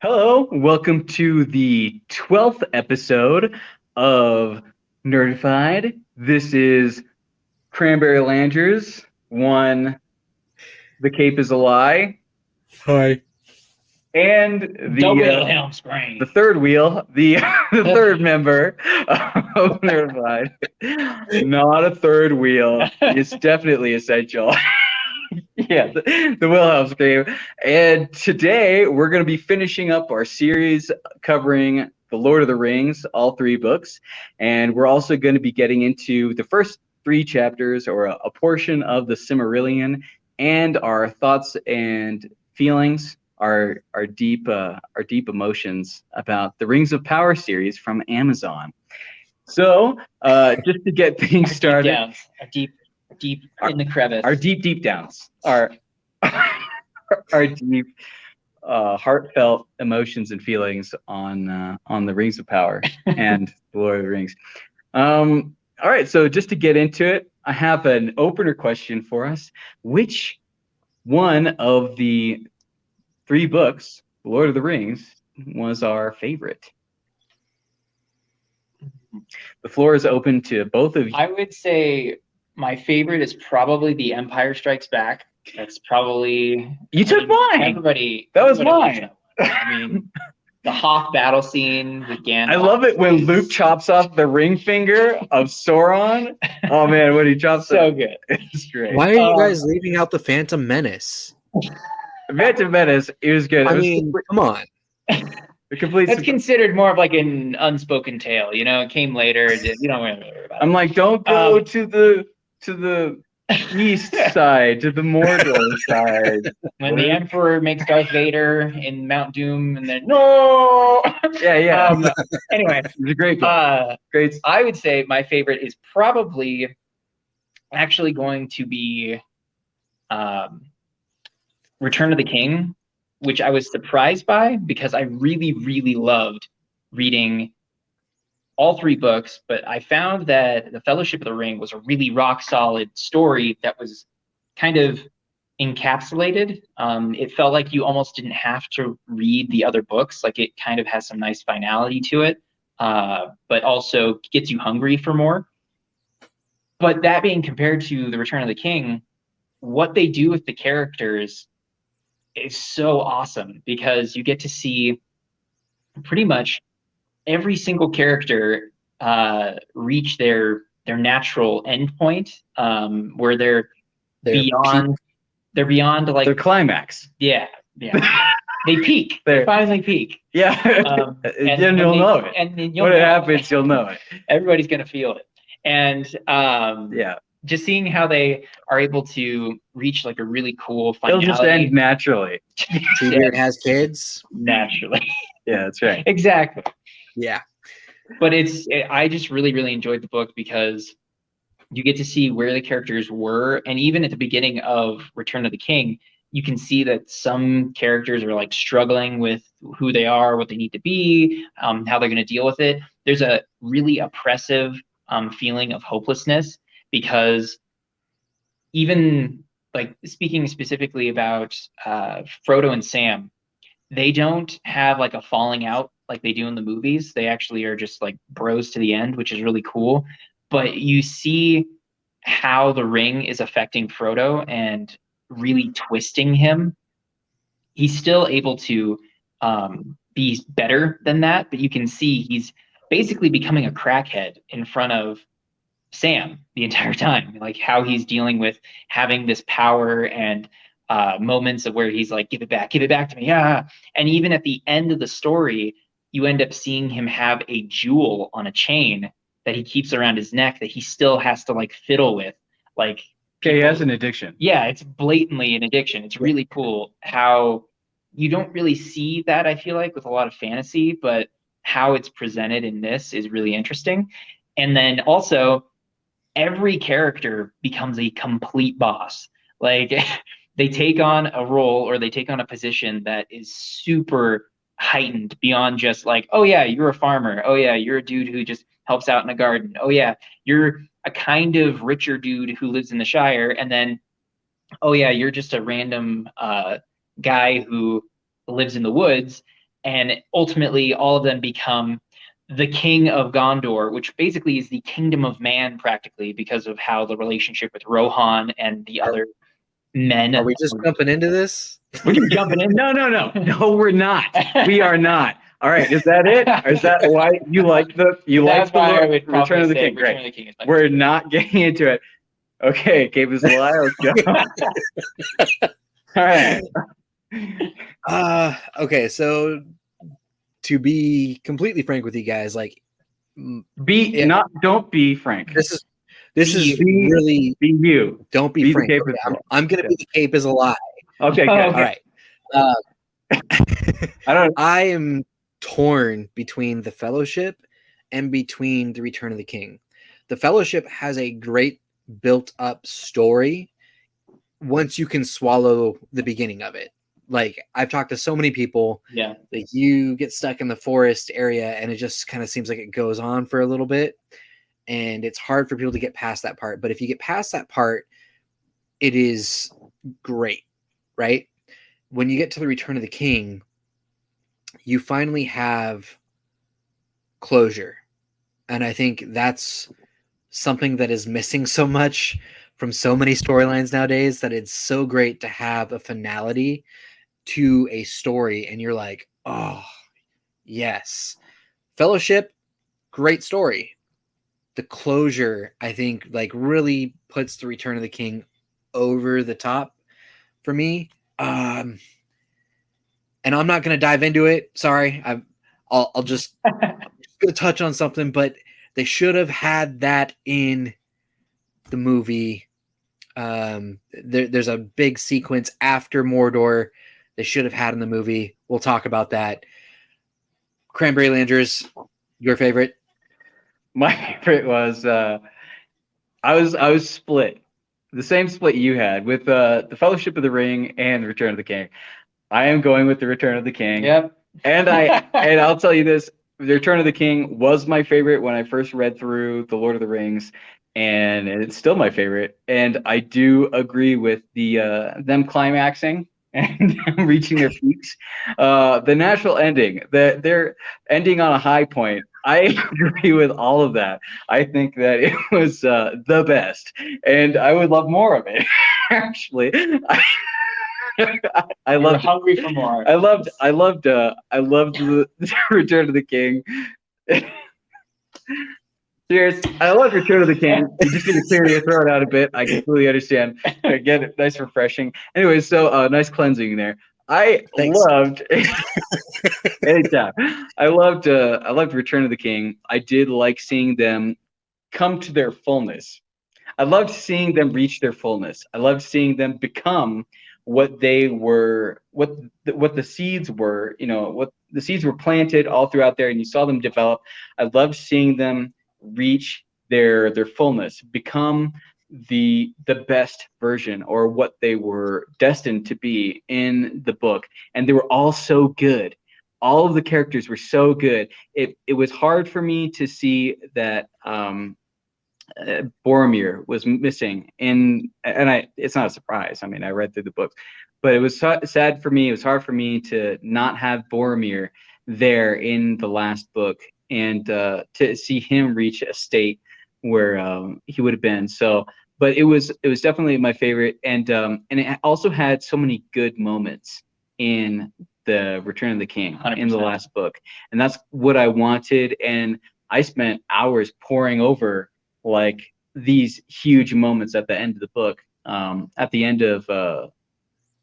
Hello, welcome to the 12th episode of Nerdifyed. This is Cranberry Langers, one, The Cape is a Lie, Hi. and The Wilhelm Scream. the third wheel, the third member of Nerdifyed. Not a third wheel. It's definitely essential. Yeah, the Wilhelm Scream. And today we're going to be finishing up our series covering The Lord of the Rings, all three books. And we're also going to be getting into the first three chapters or a portion of the Silmarillion and our thoughts and feelings, our deep emotions about the Rings of Power series from Amazon. So just to get things started. Deep in the crevice. Our deep downs, our deep, heartfelt emotions and feelings on the Rings of Power and the Lord of the Rings. All right, so just to get into it, I have an opener question for us. Which one of the three books, The Lord of the Rings, was our favorite? The floor is open to both of you. I would say my favorite is probably The Empire Strikes Back. That's probably... You took mine! Everybody... That was mine! I mean, the Hoth battle scene with Gandalf. I love it when Luke chops off the ring finger of Sauron. Oh man, when he chops so it. good. It's great. Why are you guys leaving out the Phantom Menace? Phantom Menace, it was good. I mean, come on. The complete That's considered more of like an unspoken tale, you know? It came later. You don't really worry about it. I'm like, don't go to the east side, to the Mordor side. When the Emperor makes Darth Vader in Mount Doom, and then Yeah. Anyway, It's a great book. Great. I would say my favorite is probably actually going to be Return of the King, which I was surprised by because I really, really loved reading all three books, but I found that The Fellowship of the Ring was a really rock solid story that was kind of encapsulated. It felt like you almost didn't have to read the other books. Like, it kind of has some nice finality to it, but also gets you hungry for more. But that being compared to The Return of the King, what they do with the characters is so awesome because you get to see pretty much every single character reach their natural endpoint, where they're beyond like Their climax. Yeah. They peak. They finally peak. Yeah. And then you'll know it. And then when it happens, you'll know it. Everybody's gonna feel it. And just seeing how they are able to reach like a really cool finality. It'll just end naturally. Treebeard has kids. Naturally. Yeah, that's right. Exactly. Yeah. But I just really, really enjoyed the book because you get to see where the characters were. And even at the beginning of Return of the King, you can see that some characters are like struggling with who they are, what they need to be, how they're going to deal with it. There's a really oppressive feeling of hopelessness because even like speaking specifically about Frodo and Sam, they don't have like a falling out like they do in the movies. They actually are just like bros to the end, which is really cool. But you see how the ring is affecting Frodo and really twisting him. He's still able to be better than that, but you can see he's basically becoming a crackhead in front of Sam the entire time, like how he's dealing with having this power and moments of where he's like, give it back to me. Yeah. And even at the end of the story, you end up seeing him have a jewel on a chain that he keeps around his neck that he still has to like fiddle with. Like, okay, he has an addiction. Yeah, it's blatantly an addiction. It's really cool how you don't really see that, I feel like, with a lot of fantasy, but how it's presented in this is really interesting. And then also, every character becomes a complete boss. Like, they take on a role or they take on a position that is super heightened beyond just like, oh yeah, you're a farmer. Oh yeah, you're a dude who just helps out in a garden. Oh yeah, you're a kind of richer dude who lives in the Shire. And then, oh yeah, you're just a random guy who lives in the woods. and ultimately all of them become the king of Gondor, which basically is the kingdom of man practically because of how the relationship with Rohan and the other men. Are we just jumping into this? We're just jumping in. No, we're not. We are not. All right, is that it? Or is that why you like the Return of the King? Return of the King is We're not getting into it. Okay, Gabe is a liar. Let's go. All right. Okay, so to be completely frank with you guys, like, don't be frank. This is really be you. Don't be frank. Okay, I'm gonna be the Cape is a lie. Okay, good. All right. I am torn between the Fellowship and between the Return of the King. The Fellowship has a great built-up story once you can swallow the beginning of it. Like, I've talked to so many people. Yeah. Like, you get stuck in the forest area and it just kind of seems like it goes on for a little bit. And it's hard for people to get past that part. But if you get past that part, it is great, right? When you get to the Return of the King, you finally have closure. And I think that's something that is missing so much from so many storylines nowadays, that it's so great to have a finality to a story. And you're like, oh, yes. Fellowship, great story. The closure, I think, like, really puts the Return of the King over the top for me. And I'm not going to dive into it. Sorry. I'll just gonna touch on something, but they should have had that in the movie. There's a big sequence after Mordor they should have had in the movie. We'll talk about that. Cranberry Landers, your favorite? My favorite was I was split. The same split you had with the Fellowship of the Ring and the Return of the King. I am going with the Return of the King. Yep. And I'll tell you this, the Return of the King was my favorite when I first read through the Lord of the Rings, and it's still my favorite. And I do agree with the them climaxing and reaching their peaks. The natural ending, they're ending on a high point. I agree with all of that. I think that it was the best, and I would love more of it. Actually, I You're loved hungry for more. I loved the Return of the King. Cheers. I love Return of the King. You just need to clear your throat out a bit. I completely understand. Get it, nice refreshing. Anyway, so nice cleansing there. Thanks. Loved anytime. I loved Return of the King. I did like seeing them come to their fullness. I loved seeing them reach their fullness. I loved seeing them become what they were, what the seeds were, what the seeds were planted all throughout there, and you saw them develop. I loved seeing them reach their fullness, become the best version, or what they were destined to be in the book. And they were all so good. All of the characters were so good. It was hard for me to see that Boromir was missing, it's not a surprise. I mean, I read through the books, but it was sad for me. It was hard for me to not have Boromir there in the last book, and to see him reach a state where he would have been. So, but it was definitely my favorite, and it also had so many good moments in the Return of the King 100%. In the last book, and that's what I wanted. And I spent hours poring over like these huge moments at the end of the book, at the end of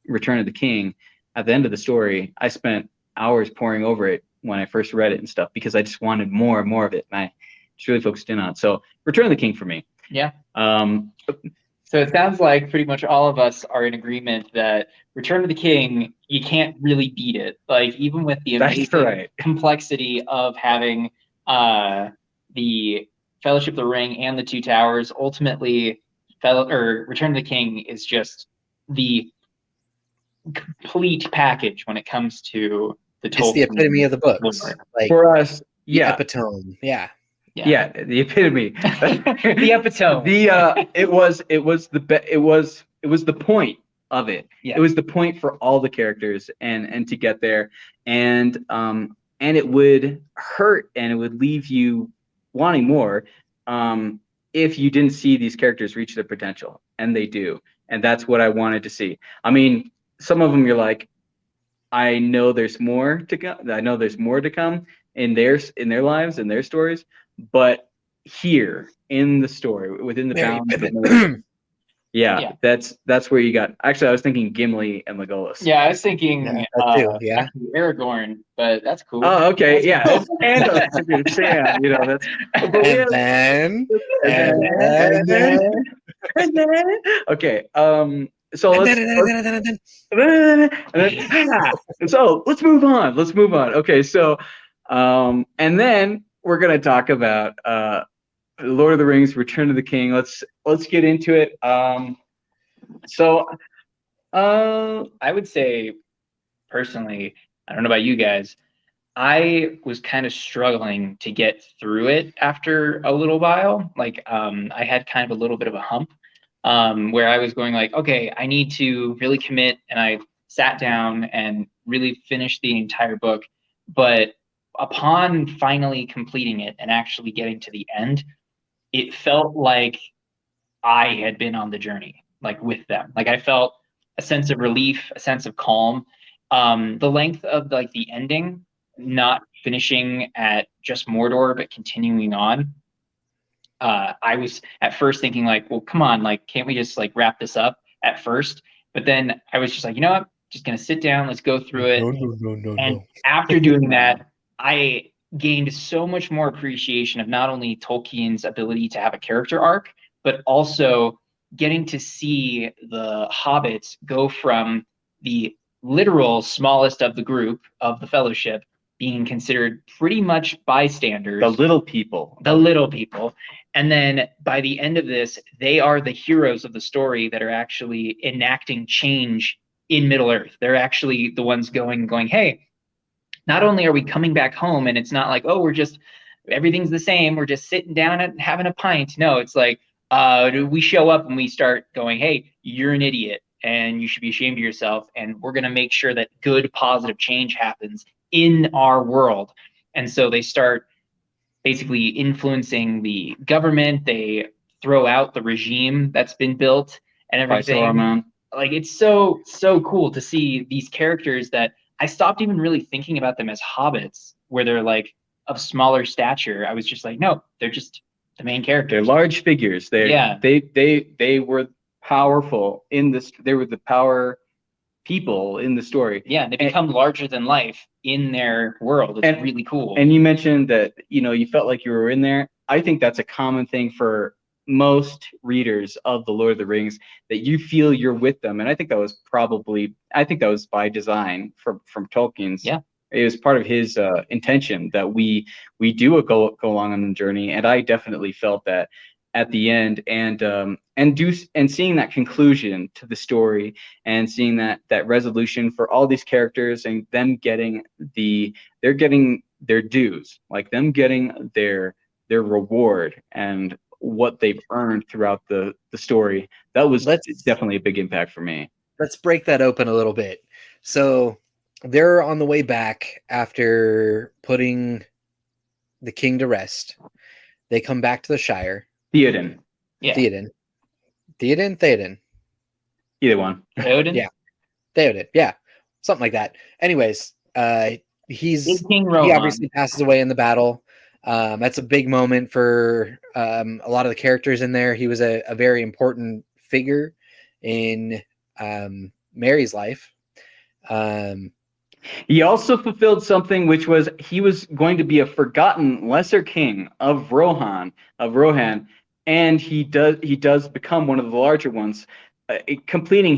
Return of the King, at the end of the story. I spent hours poring over it when I first read it and stuff, because I just wanted more and more of it, and I just really focused in on it. So Return of the King for me. Yeah. So it sounds like pretty much all of us are in agreement that Return of the King, you can't really beat it. Like, even with the amazing complexity of having the Fellowship of the Ring and the Two Towers, ultimately, Return of the King is just the complete package when it comes to the Tolkien. It's the epitome of the books. Like, for us, yeah. The epitome, yeah. Yeah, the epitome. The epitome. It was the point of it. Yeah. It was the point for all the characters and to get there. and it would hurt and it would leave you wanting more if you didn't see these characters reach their potential, and they do, and that's what I wanted to see. I mean, some of them you're like, I know there's more to come. I know there's more to come in their lives and their stories, but here in the story, within the Very bounds of vivid. the Yeah. that's where you got. Actually, I was thinking Gimli and Legolas. Yeah, I was thinking Yeah, that too, yeah. actually Aragorn, but that's cool. Oh, okay, That's yeah. cool. And I was thinking Sam, you know, that's. But we have- And then okay. So let's move on. Let's move on. Okay, so and then we're gonna talk about Lord of the Rings, Return of the King. Let's get into it. I would say personally, I don't know about you guys, I was kind of struggling to get through it after a little while. Like I had kind of a little bit of a hump where I was going like, okay, I need to really commit, and I sat down and really finished the entire book. But upon finally completing it and actually getting to the end, it felt like I had been on the journey, like with them. Like I felt a sense of relief, a sense of calm. The length of like the ending, not finishing at just Mordor, but continuing on. I was at first thinking like, well, come on, like, can't we just like wrap this up at first? But then I was just like, you know what? Just gonna sit down, let's go through it. And after doing that, I gained so much more appreciation of not only Tolkien's ability to have a character arc, but also getting to see the hobbits go from the literal smallest of the group of the Fellowship being considered pretty much bystanders. the little people. And then by the end of this, they are the heroes of the story that are actually enacting change in Middle Earth. They're actually the ones going, hey, not only are we coming back home and it's not like, oh, everything's the same, we're just sitting down and having a pint. No, it's like we show up and we start going, hey, you're an idiot and you should be ashamed of yourself. And we're going to make sure that good, positive change happens in our world. And so they start basically influencing the government. They throw out the regime that's been built and everything. Like it's so cool to see these characters that I stopped even really thinking about them as hobbits, where they're like of smaller stature. I was just like, no, they're just the main characters. They're large figures. They were powerful in this. They were the power people in the story. Yeah, and they become larger than life in their world. It's really cool. And you mentioned that, you know, you felt like you were in there. I think that's a common thing for most readers of the Lord of the Rings, that you feel you're with them. And I think that was by design from Tolkien's. Yeah. It was part of his intention that we do go along on the journey. And I definitely felt that at the end, and seeing that conclusion to the story, and seeing that resolution for all these characters, and them getting their dues, like them getting their reward and what they've earned throughout the story. That was definitely a big impact for me. Let's break that open a little bit. So they're on the way back after putting the king to rest. They come back to the Shire. Theoden. Yeah. Theoden. Either one. Theoden? Yeah. Theoden. Yeah. Something like that. Anyways, It's King Rohan. he obviously passes away in the battle. That's a big moment for a lot of the characters in there. He was a very important figure in Mary's life. He also fulfilled something, which was he was going to be a forgotten lesser king of Rohan, and he does become one of the larger ones, completing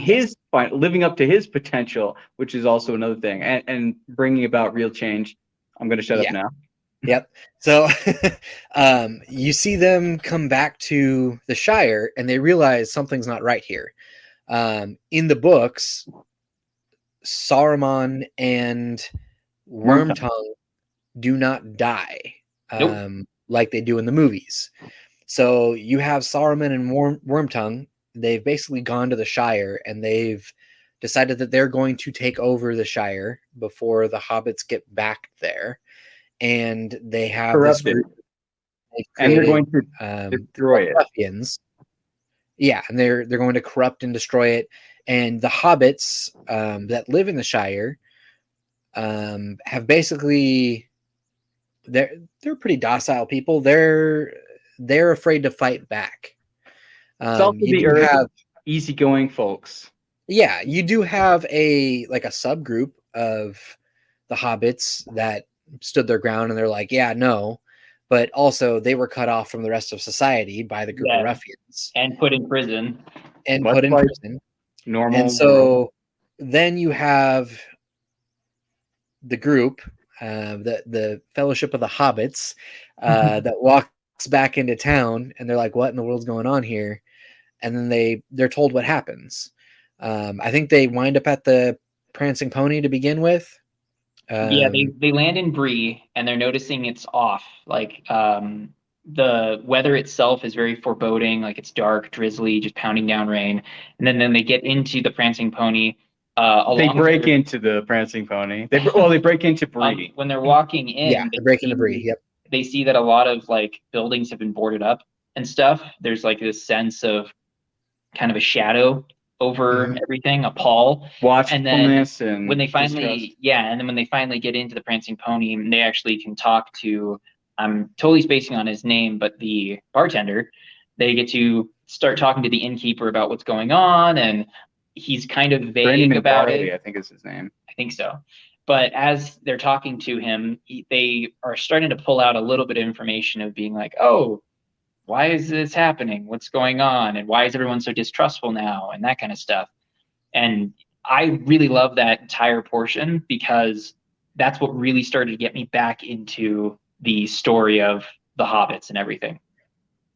living up to his potential, which is also another thing, and bringing about real change. I'm going to shut up now. Yep. So you see them come back to the Shire, and they realize something's not right here. In the books, Saruman and Wormtongue do not die like they do in the movies. So you have Saruman and Wormtongue. They've basically gone to the Shire, and they've decided that they're going to take over the Shire before the hobbits get back there. And they have this Corrupted. group. And they're going to destroy it. Ruffians. Yeah, and they're going to corrupt and destroy it. And the hobbits that live in the Shire have basically they're pretty docile people. They're afraid to fight back. It's also the earth have easygoing folks. Yeah, you do have a subgroup of the hobbits that stood their ground and they're like, yeah, no. But also they were cut off from the rest of society by the group of ruffians. And put in prison. Normal. And so then you have the group, the Fellowship of the Hobbits, that walks back into town, and they're like, what in the world's going on here? And then they're told what happens. I think they wind up at the Prancing Pony to begin with. They land in Bree, and they're noticing it's off. Like, the weather itself is very foreboding. Like, it's dark, drizzly, just pounding down rain. And then they get into the Prancing Pony. They break into the Prancing Pony. They break into Bree. When they're walking in. Yeah, they break into Bree. Yep. They see that a lot of buildings have been boarded up and stuff. There's this sense of kind of a shadow over everything, a pall. Watchfulness and when they finally get into the Prancing Pony, and they actually can talk to, I'm totally spacing on his name, but the bartender, they get to start talking to the innkeeper about what's going on, and he's kind of vague about it. I think is his name. I think so. But as they're talking to him, they are starting to pull out a little bit of information of being like, oh, why is this happening? What's going on? And why is everyone so distrustful now? And that kind of stuff. And I really love that entire portion because that's what really started to get me back into the story of the Hobbits and everything.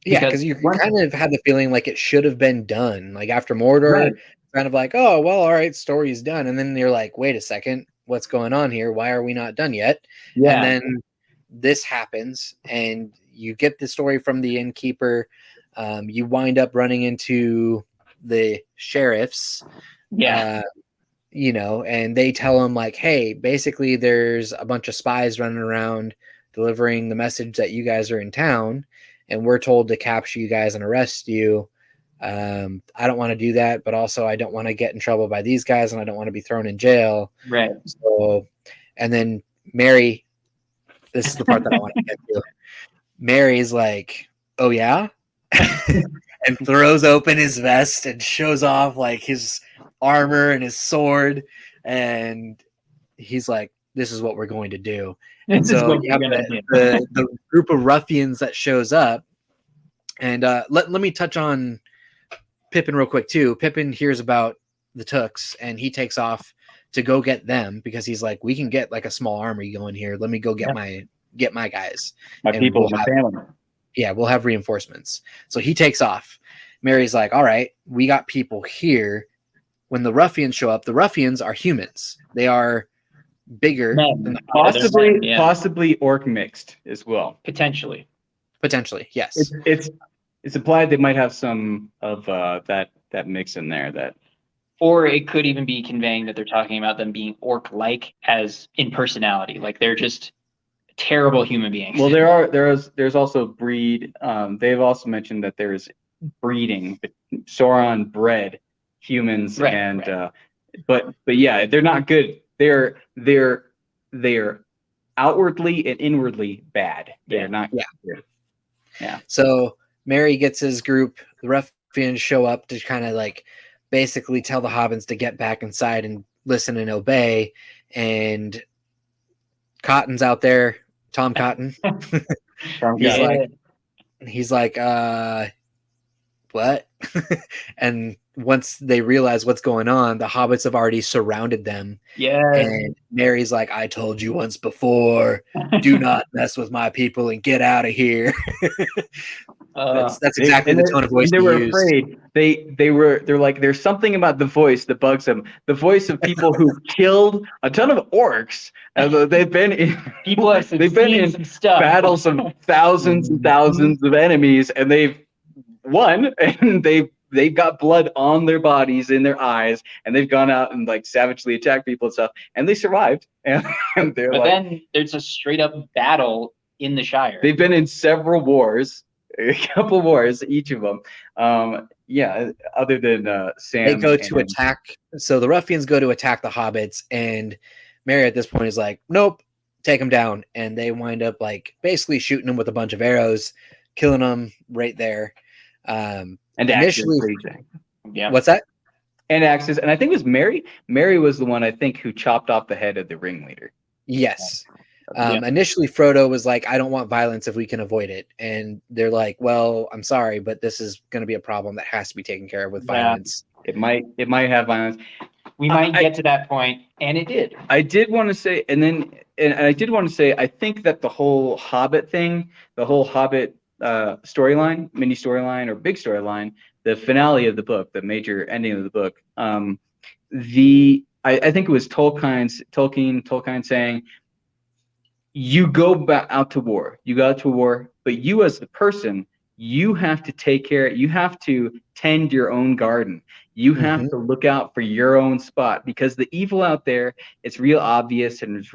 Yeah, because you kind of had the feeling like it should have been done. Like after Mordor, kind of like, oh, well, all right, story's done. And then you're like, wait a second, what's going on here? Why are we not done yet? Yeah. And then this happens, and you get the story from the innkeeper. You wind up running into the sheriffs. Yeah. And they tell him like, hey, basically there's a bunch of spies running around delivering the message that you guys are in town, and we're told to capture you guys and arrest you. I don't want to do that, but also I don't want to get in trouble by these guys, and I don't want to be thrown in jail. Right. So, and then Mary, this is the part that I want to get to. Mary's like, oh yeah? And throws open his vest and shows off like his armor and his sword. And he's like, this is what we're going to do. And so you have the group of ruffians that shows up. And let me touch on Pippin real quick too. Pippin hears about the Tooks and he takes off to go get them because he's like, we can get like a small army going here. Let me go get my guys. My people, my family. Yeah, we'll have reinforcements. So he takes off. Mary's like, all right, we got people here. When the ruffians show up, the ruffians are humans. They are bigger than possibly orc mixed as well. Potentially, yes. It's implied they might have some of that mix in there. Or it could even be conveying that they're talking about them being orc-like as in personality, like they're just terrible human beings. Well, there's also breed. They've also mentioned that there's breeding. Sauron bred humans, but yeah, they're not good. They're outwardly and inwardly bad. They're not good. Yeah. So Mary gets his group. The ruffians show up to kind of like basically tell the hobbits to get back inside and listen and obey. And Cotton's out there. Tom Cotton. He's like, what? And once they realize what's going on, the hobbits have already surrounded them. Yeah. And Mary's like, I told you once before, do not mess with my people and get out of here. That's exactly the tone of voice they were afraid. They're like, there's something about the voice that bugs them. The voice of people who killed a ton of orcs. They've been in some stuff. Battles of thousands and thousands of enemies, and they've won, and they've they've got blood on their bodies, in their eyes, and they've gone out and like savagely attacked people and stuff, and they survived. And they're But like, then there's a straight up battle in the Shire. they've been in several wars, a couple wars, each of them. Yeah, other than Sam. They go to attack. So the ruffians go to attack the hobbits, and Mary at this point is like, nope, take them down. And they wind up like basically shooting them with a bunch of arrows, killing them right there. and initially, axes. Yeah. What's that? And axes. And I think it was Mary. Mary was the one, I think, who chopped off the head of the ringleader. Yes. Yeah. Initially, Frodo was like, I don't want violence if we can avoid it. And they're like, well, I'm sorry, but this is going to be a problem that has to be taken care of with violence. It might have violence. We might get to that point, and it did. I did want to say, and I did want to say, I think that the whole Hobbit thing, the whole Hobbit storyline, mini storyline or big storyline, the finale of the book, the major ending of the book, I think it was Tolkien saying, you go out to war, but you as the person, you have to take care, you have to tend your own garden. You have to look out for your own spot, because the evil out there, it's real obvious, and it's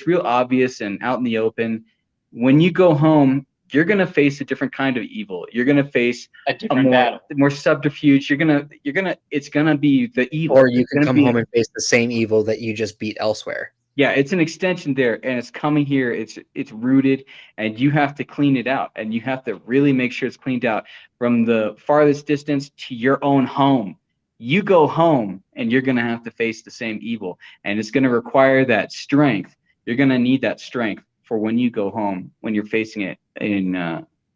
real obvious and out in the open. When you go home, you're going to face a different kind of evil. You're going to face a different battle, more subterfuge. It's going to be the evil. Or you can come home and face the same evil that you just beat elsewhere. Yeah, it's an extension there, and it's coming here. It's rooted, and you have to clean it out, and you have to really make sure it's cleaned out from the farthest distance to your own home. You go home, and you're going to have to face the same evil, and it's going to require that strength. You're going to need that strength for when you go home, when you're facing it in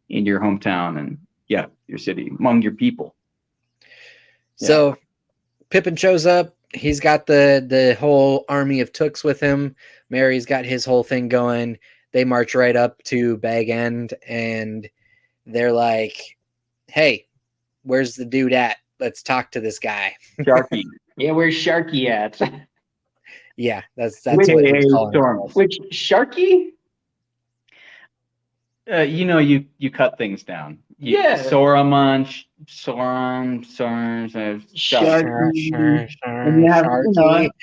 your hometown and your city, among your people. So Pippin shows up. He's got the whole army of Tooks with him. Mary's got his whole thing going. They march right up to Bag End, and they're like, hey, where's the dude at? Let's talk to this guy. Sharky. Yeah, where's Sharky at? Yeah, that's what he's calling him. Which Sharky? You cut things down. Sauron, Sharky.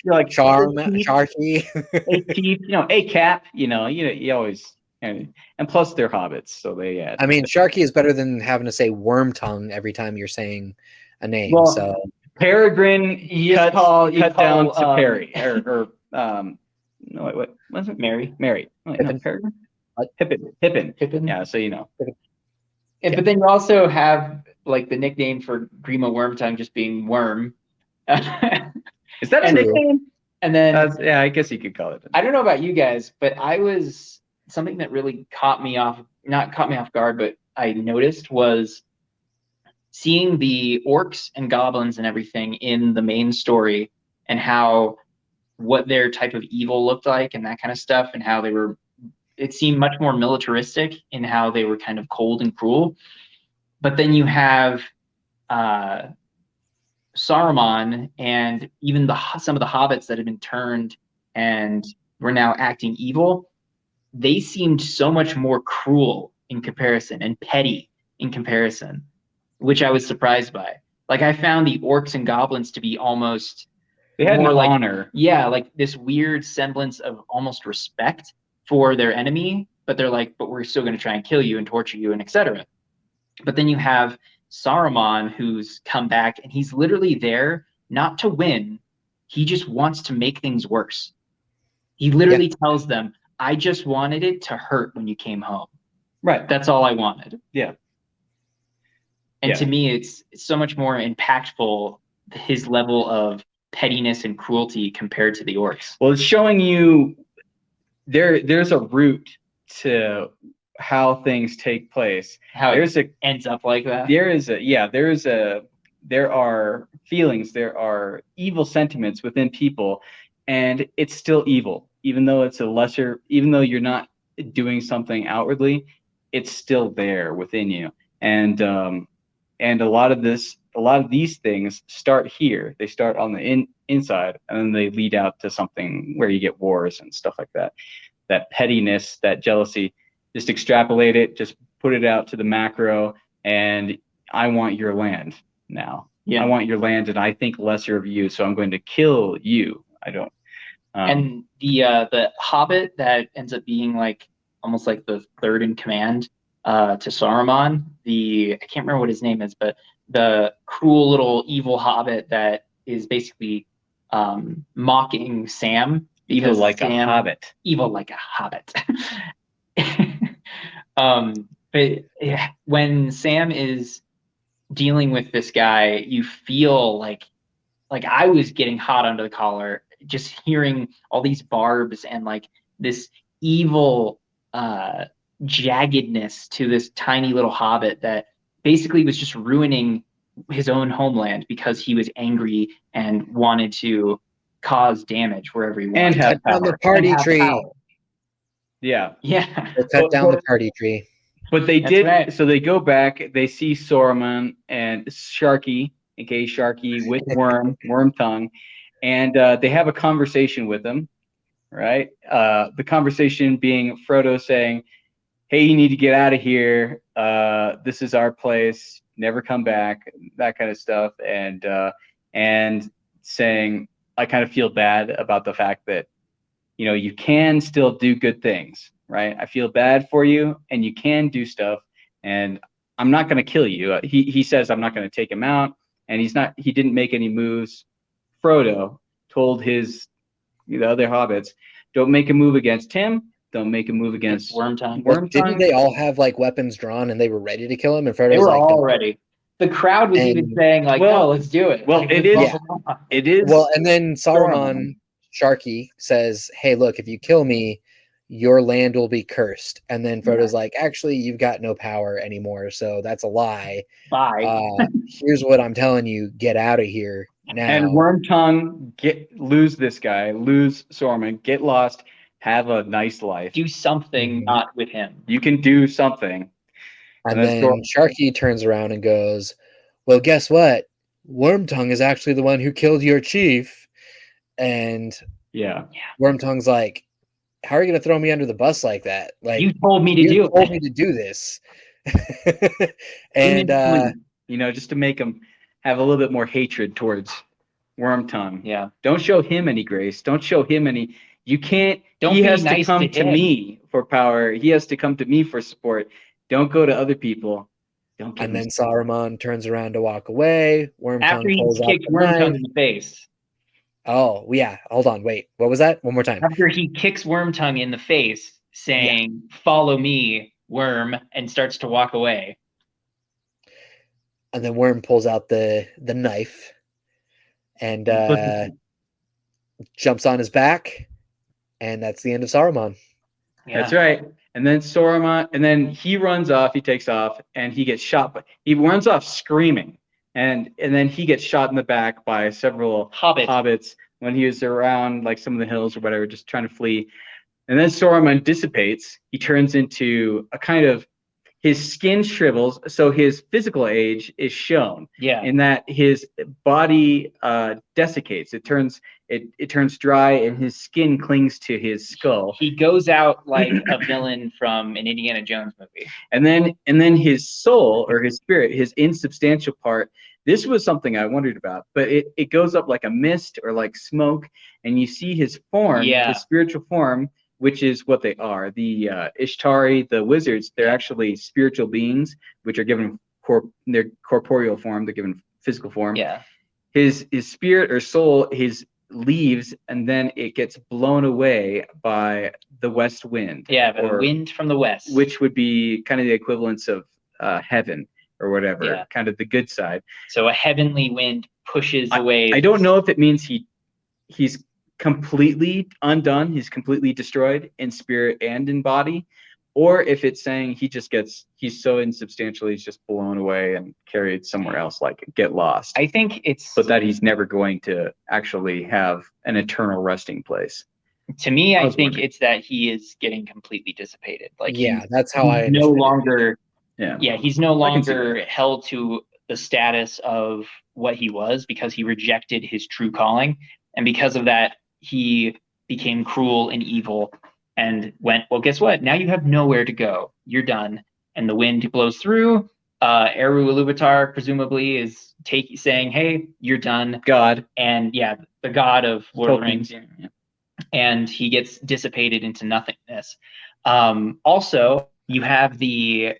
You're like Sharky. A cap. You always, and plus they're hobbits, so they add. I mean, Sharky is better than having to say worm tongue every time you're saying a name. Well, so Peregrine, cut down to Perry, or no, wait, what was it? Mary. Wait, no, Peregrine. Pippin. Yeah, so But then you also have like the nickname for Grima Wormtongue just being Worm. Is that a nickname? And then I guess you could call it. I don't know about you guys, but something that really not caught me off guard, but I noticed was seeing the orcs and goblins and everything in the main story, and what their type of evil looked like and that kind of stuff, and how it seemed much more militaristic in how they were kind of cold and cruel. But then you have Saruman and even some of the hobbits that had been turned and were now acting evil. They seemed so much more cruel in comparison and petty in comparison, which I was surprised by. Like, I found the orcs and goblins to be almost they had more like honor. Yeah, like this weird semblance of almost respect for their enemy, but they're like, but we're still going to try and kill you and torture you and etc. But then you have Saruman, who's come back, and he's literally there not to win. He just wants to make things worse. He literally tells them, I just wanted it to hurt when you came home. Right. That's all I wanted. Yeah. And to me, it's so much more impactful, his level of pettiness and cruelty compared to the orcs. Well, it's showing you there's a route to how things take place. Ends up like that. There are feelings, there are evil sentiments within people, and it's still evil, even though even though you're not doing something outwardly, it's still there within you. And a lot of these things start here. They start on the inside, and then they lead out to something where you get wars and stuff like that. That pettiness, that jealousy, just extrapolate it, just put it out to the macro. And I want your land now. Yeah. I want your land, and I think lesser of you, so I'm going to kill you. I don't. And the Hobbit that ends up being like almost like the third in command to Saruman, I can't remember what his name is, but the cruel little evil Hobbit that is basically mocking Sam. Evil like a hobbit. Evil like a hobbit. But yeah, when Sam is dealing with this guy, you feel like I was getting hot under the collar just hearing all these barbs and like this evil jaggedness to this tiny little hobbit that basically was just ruining his own homeland because he was angry and wanted to cause damage wherever he wanted. And have Cut down power. the party tree. Power. Yeah. They cut down the party tree. But they That's did. right. So they go back. They see Saruman and Sharky, aka Sharky, with Worm Tongue, and they have a conversation with him. Right. The conversation being Frodo saying, "Hey, you need to get out of here. This is our place. Never come back." That kind of stuff, and saying, "I kind of feel bad about the fact that, you know, you can still do good things, right? I feel bad for you, and you can do stuff, and I'm not going to kill you." He says, "I'm not going to take him out," and he didn't make any moves. Frodo told the other hobbits, "Don't make a move against him. Don't make a move against Worm Tongue. Didn't they all have like weapons drawn and they were ready to kill him? And Frodo They was were like, all ready. The crowd was even saying like, "No, let's do it." Well, like, it is. let's Yeah. It is. Well, and then Saruman, Sharky, says, "Hey, look, if you kill me, your land will be cursed." And then Frodo's like, "Actually, you've got no power anymore, so that's a lie. Bye. Here's what I'm telling you: get out of here now." And Wormtongue, lose this guy, lose Saruman, get lost, have a nice life. Do something not with him. You can do something. And then Sharky turns around and goes, "Well, guess what? Wormtongue is actually the one who killed your chief." And Wormtongue's like, "How are you going to throw me under the bus like that? Like, you told me to do it. You told me to do this." And just to make him have a little bit more hatred towards Wormtongue. Yeah. Don't show him any grace. Don't show him any. You can't. Don't he be has nice to come to to me for power. He has to come to me for support. Don't go to other people. Don't. And then Saruman turns around to walk away. Wormtongue after he pulls out kicked the Wormtongue knife. in the face. Oh yeah, hold on, wait. What was that? One more time. After he kicks Wormtongue in the face, saying, "Follow me, Worm," and starts to walk away. And then Worm pulls out the knife and jumps on his back, and that's the end of Saruman. Yeah. That's right. And then Saruman, and then he runs off. He takes off, and he gets shot. But he runs off screaming, and then he gets shot in the back by several hobbits when he was around like some of the hills or whatever, just trying to flee. And then Saruman dissipates. He turns into a kind of, his skin shrivels, so his physical age is shown. Yeah. In that his body desiccates. It turns dry, and his skin clings to his skull. He goes out like a villain from an Indiana Jones movie. And then his soul, or his spirit, his insubstantial part. This was something I wondered about, but it goes up like a mist or like smoke, and you see his form, his spiritual form, which is what they are. The Ishtari, the wizards, they're actually spiritual beings, which are given their corporeal form. They're given physical form. Yeah. His spirit or soul, his leaves, and then it gets blown away by the west wind. Yeah, the wind from the west. Which would be kind of the equivalence of heaven or whatever, kind of the good side. So a heavenly wind pushes away. I don't know if it means he's completely undone, he's completely destroyed in spirit and in body, or if it's saying he's so insubstantial, he's just blown away and carried somewhere else, like get lost. I think but that he's never going to actually have an eternal resting place. To me, I think it's that he is getting completely dissipated. Like, that's how I no longer. Yeah, he's no longer held to the status of what he was because he rejected his true calling, and because of that, he became cruel and evil and went, well, guess what? Now you have nowhere to go. You're done. And the wind blows through. Eru Iluvatar presumably is saying, "Hey, you're done." God. And yeah, the god of Lord of the Rings. Yeah. And he gets dissipated into nothingness. Also, you have the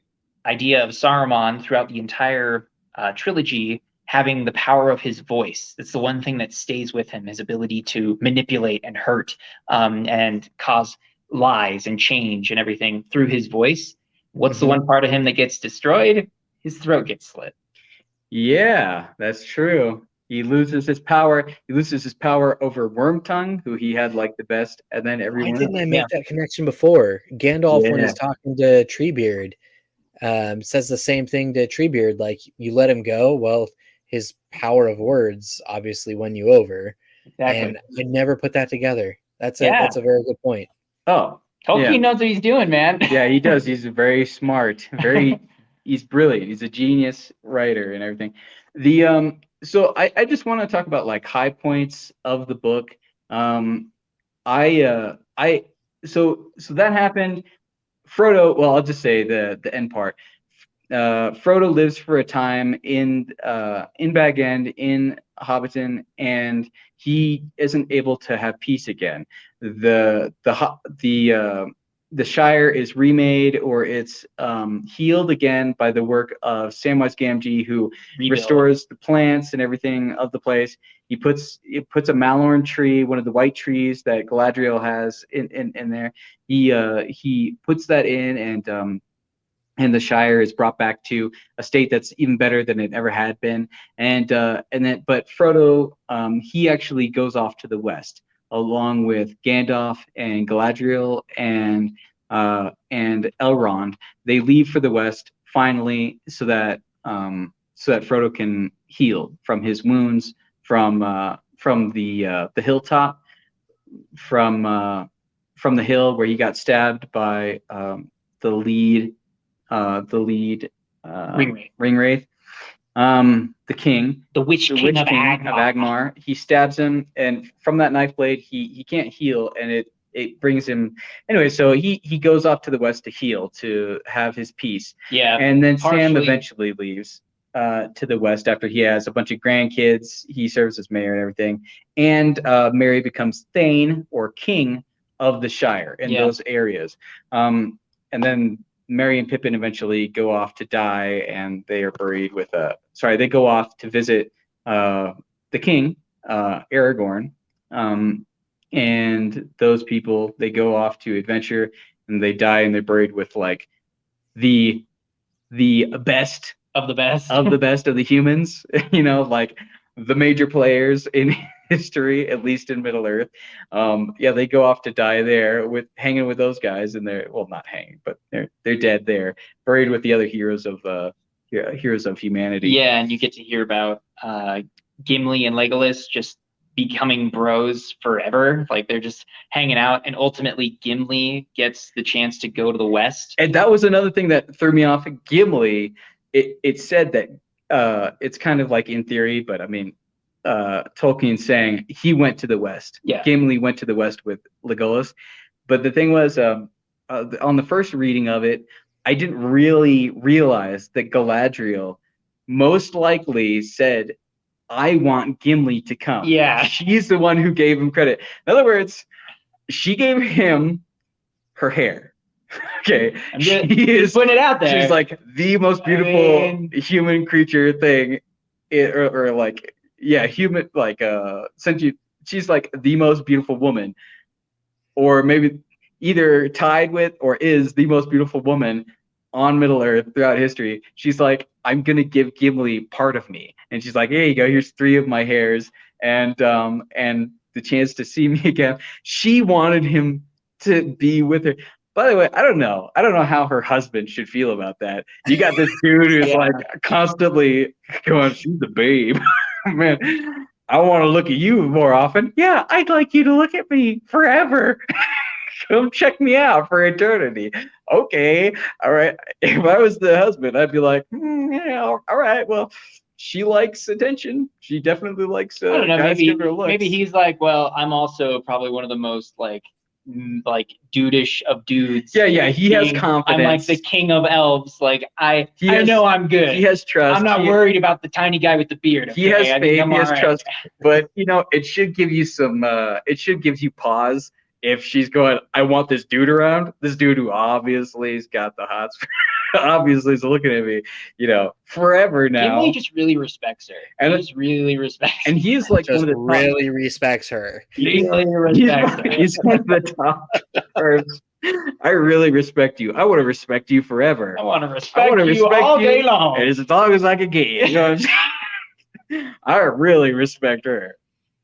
idea of Saruman throughout the entire trilogy having the power of his voice. It's the one thing that stays with him, his ability to manipulate and hurt and cause lies and change and everything through his voice. What's the one part of him that gets destroyed? His throat gets slit. Yeah, that's true. He loses his power. He loses his power over Wormtongue, who he had like the best, and then everyone. Why didn't I make that connection before? Gandalf, when he's talking to Treebeard, says the same thing to Treebeard, like, you let him go. Well, his power of words obviously won you over. Exactly. And I never put that together. That's a very good point. Oh, Tolkien knows what he's doing, man. Yeah, he does. He's very smart. He's brilliant. He's a genius writer and everything. So I just want to talk about like high points of the book. So that happened. Frodo, well, I'll just say the end part. Frodo lives for a time in Bag End, in Hobbiton, and he isn't able to have peace again. The Shire is remade, or it's healed again by the work of Samwise Gamgee, who restores the plants and everything of the place. He puts a Malorn tree, one of the white trees that Galadriel has in there. He puts that in, and the Shire is brought back to a state that's even better than it ever had been. But Frodo, he actually goes off to the west, along with Gandalf and Galadriel and Elrond. They leave for the west finally, so that Frodo can heal from his wounds from the hilltop, from the hill where he got stabbed by the lead Ringwraith. The king, the Witch King of Agmar. He stabs him, and from that knife blade, he can't heal, and it brings him anyway. So he goes off to the west to heal, to have his peace. Yeah, and then Sam eventually leaves to the west after he has a bunch of grandkids. He serves as mayor and everything, and Merry becomes Thane, or king of the Shire in those areas. And then Merry and Pippin eventually go off to die, and they are buried with they go off to visit the king, Aragorn, and those people, they go off to adventure, and they die, and they're buried with like the best of the best of the humans, like the major players in history, at least in Middle Earth. They go off to die there, with hanging with those guys, and they're, well, not hanging, but they're dead there, buried with the other heroes of humanity. Yeah, and you get to hear about Gimli and Legolas just becoming bros forever. Like, they're just hanging out, and ultimately Gimli gets the chance to go to the west. And that was another thing that threw me off. Gimli, it said that it's kind of like in theory, but I mean, Tolkien saying he went to the west. Yeah. Gimli went to the west with Legolas. But the thing was, on the first reading of it, I didn't really realize that Galadriel most likely said, I want Gimli to come. Yeah. She's the one who gave him credit. In other words, she gave him her hair. Okay. She is putting it out there. She's like the most beautiful human creature thing, human, like she's like the most beautiful woman, or maybe either tied with or is the most beautiful woman on Middle Earth throughout history. She's like, I'm gonna give Gimli part of me, and she's like, here you go, here's 3 of my hairs, and the chance to see me again. She wanted him to be with her. By the way, I don't know how her husband should feel about that. You got this dude who's like constantly going, she's a babe. Man, I want to look at you more often. Yeah, I'd like you to look at me forever. Come check me out for eternity. Okay, all right. If I was the husband, I'd be like, all right, well, she likes attention. She definitely likes I don't know, guys give her looks. Maybe he's like, well, I'm also probably one of the most like like dudeish of dudes. Yeah. He has confidence. I'm like the king of elves. Like I has, know I'm good. He has trust. I'm not worried about the tiny guy with the beard. Okay? He has faith. He has trust. But it should give you some. It should give you pause if she's going. I want this dude around. This dude who obviously has got the hots. Obviously is looking at me, forever now. Gimli just really respects her. And he just really respects her. And he's like just one of the really respects her. Really respects her. He's one of the top first. I really respect you. I want to respect you forever. I want to respect you all day long. As long as I can get you. You know what I'm saying? I really respect her.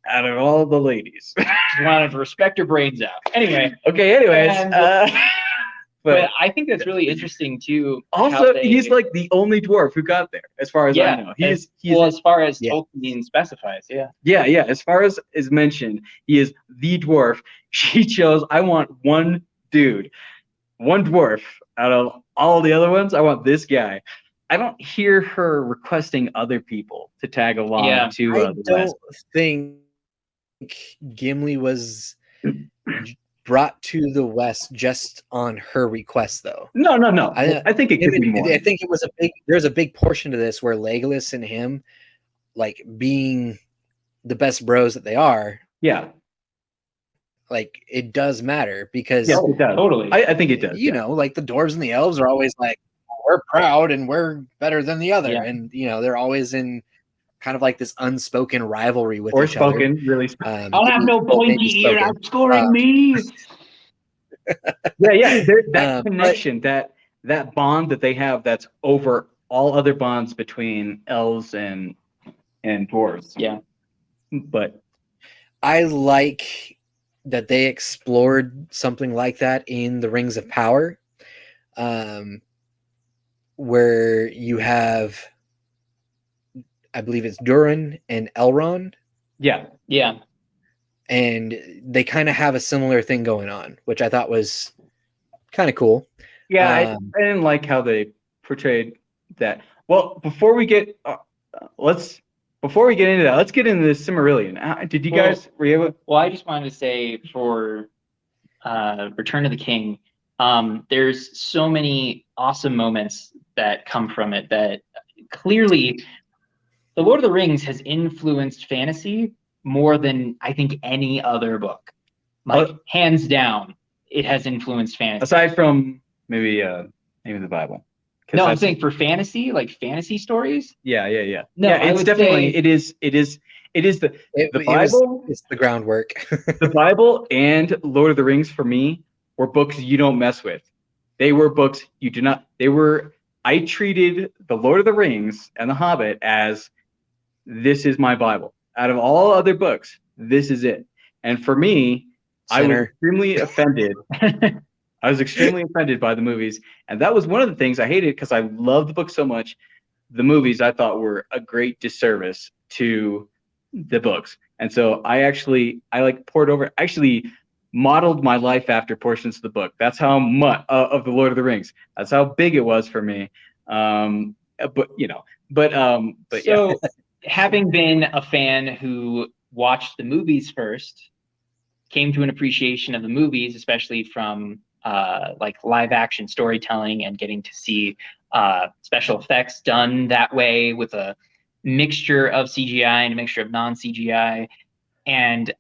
Out of all the ladies. Just wanted to respect her brains out. Anyway. Okay, anyways. But I think that's really interesting too. Also, he's like the only dwarf who got there, as far as I know. He's as far as Tolkien specifies, Yeah. As far as is mentioned, he is the dwarf. She chose, I want one dude, one dwarf out of all the other ones. I want this guy. I don't hear her requesting other people to tag along to I don't think Gimli was brought to the West just on her request, though. No. I think it could be more. I think it was there's a big portion to this where Legolas and him, like being the best bros that they are. Yeah. Like it does matter because it does. Totally. I think it does. Like the dwarves and the elves are always like, we're proud and we're better than the other. Yeah. And they're always in kind of like this unspoken rivalry with each other. Really. I'll have no pointy ear outscoring me. That connection, that bond that they have, that's over all other bonds between elves and dwarves. Yeah, but I like that they explored something like that in the Rings of Power, where you have, I believe it's Durin and Elrond. Yeah. And they kind of have a similar thing going on, which I thought was kind of cool. Yeah, I didn't like how they portrayed that. Well, before we get into that, let's get into the Silmarillion. Did you guys were you able? Well, I just wanted to say for Return of the King, there's so many awesome moments that come from it that clearly The Lord of the Rings has influenced fantasy more than I think any other book. Hands down, it has influenced fantasy. Aside from maybe the Bible. No, I'm saying for fantasy, like fantasy stories. Yeah. No, it's definitely it is the Bible. It's the groundwork. The Bible and Lord of the Rings for me were books you don't mess with. They were books you do not. I treated the Lord of the Rings and the Hobbit as this is my Bible. Out of all other books, this is it. And for me, I was extremely offended. I was extremely offended by the movies. And that was one of the things I hated because I loved the book so much. The movies I thought were a great disservice to the books. And so I modeled my life after portions of the book. That's how much of the Lord of the Rings. That's how big it was for me. Having been a fan who watched the movies first, came to an appreciation of the movies, especially from like live action storytelling and getting to see special effects done that way with a mixture of CGI and a mixture of non-CGI. And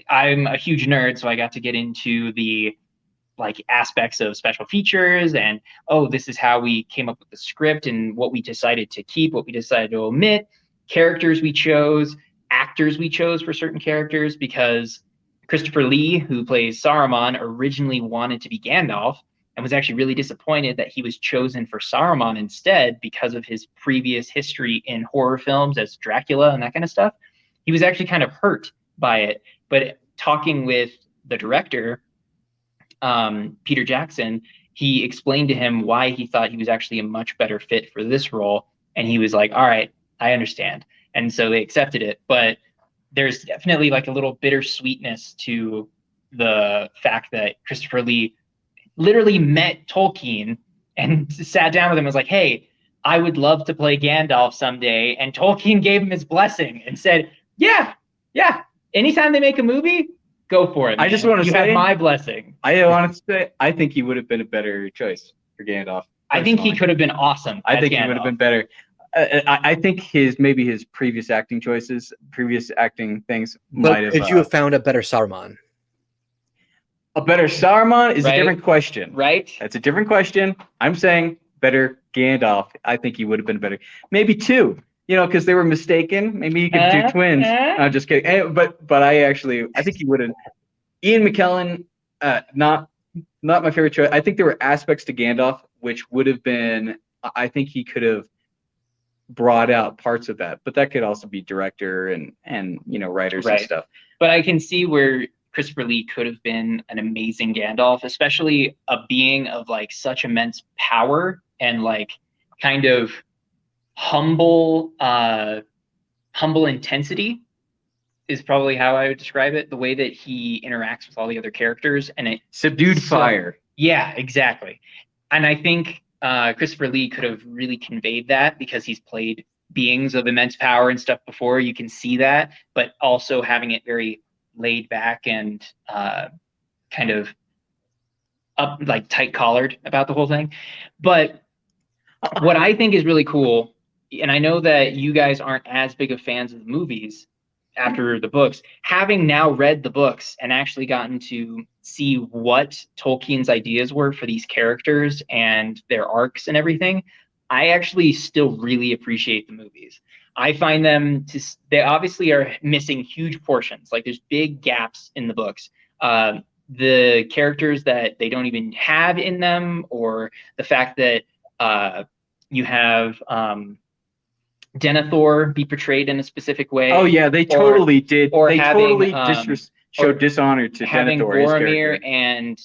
I'm a huge nerd, so I got to get into the like aspects of special features and, this is how we came up with the script and what we decided to keep, what we decided to omit, characters we chose, actors we chose for certain characters, because Christopher Lee, who plays Saruman, originally wanted to be Gandalf and was actually really disappointed that he was chosen for Saruman instead because of his previous history in horror films as Dracula and that kind of stuff. He was actually kind of hurt by it. But talking with the director, Peter Jackson, he explained to him why he thought he was actually a much better fit for this role. And he was like, all right, I understand. And so they accepted it. But there's definitely like a little bittersweetness to the fact that Christopher Lee literally met Tolkien and sat down with him and was like, hey, I would love to play Gandalf someday. And Tolkien gave him his blessing and said, yeah, anytime they make a movie, Go for it. I man. just want to you say have my blessing. I want to say I think he would have been a better choice for Gandalf. I think he personally. could have been awesome. I as think he Gandalf. would have been better. I think his previous acting choices, previous acting things might have. Could you have found a better Saruman? A better Saruman is Right. a different question. Right? That's a different question. I'm saying better Gandalf. I think he would have been better. Maybe two. Because they were mistaken. Maybe you could do twins. I'm just kidding. But I think he would have. Ian McKellen, not my favorite choice. I think there were aspects to Gandalf which would have been. I think he could have brought out parts of that, but that could also be director and writers and stuff. But I can see where Christopher Lee could have been an amazing Gandalf, especially a being of like such immense power and like kind of humble intensity is probably how I would describe it. The way that he interacts with all the other characters and subdued fire. Yeah, exactly. And I think Christopher Lee could have really conveyed that because he's played beings of immense power and stuff before. You can see that, but also having it very laid back and kind of up, like tight collared about the whole thing. But what I think is really cool, and I know that you guys aren't as big of fans of the movies after the books, having now read the books and actually gotten to see what Tolkien's ideas were for these characters and their arcs and everything, I actually still really appreciate the movies. I find they obviously are missing huge portions. Like there's big gaps in the books. The characters that they don't even have in them, or the fact that you have Denethor be portrayed in a specific way. Oh yeah, they totally did. Or they having, totally showed dishonor to having Denethor. Boromir and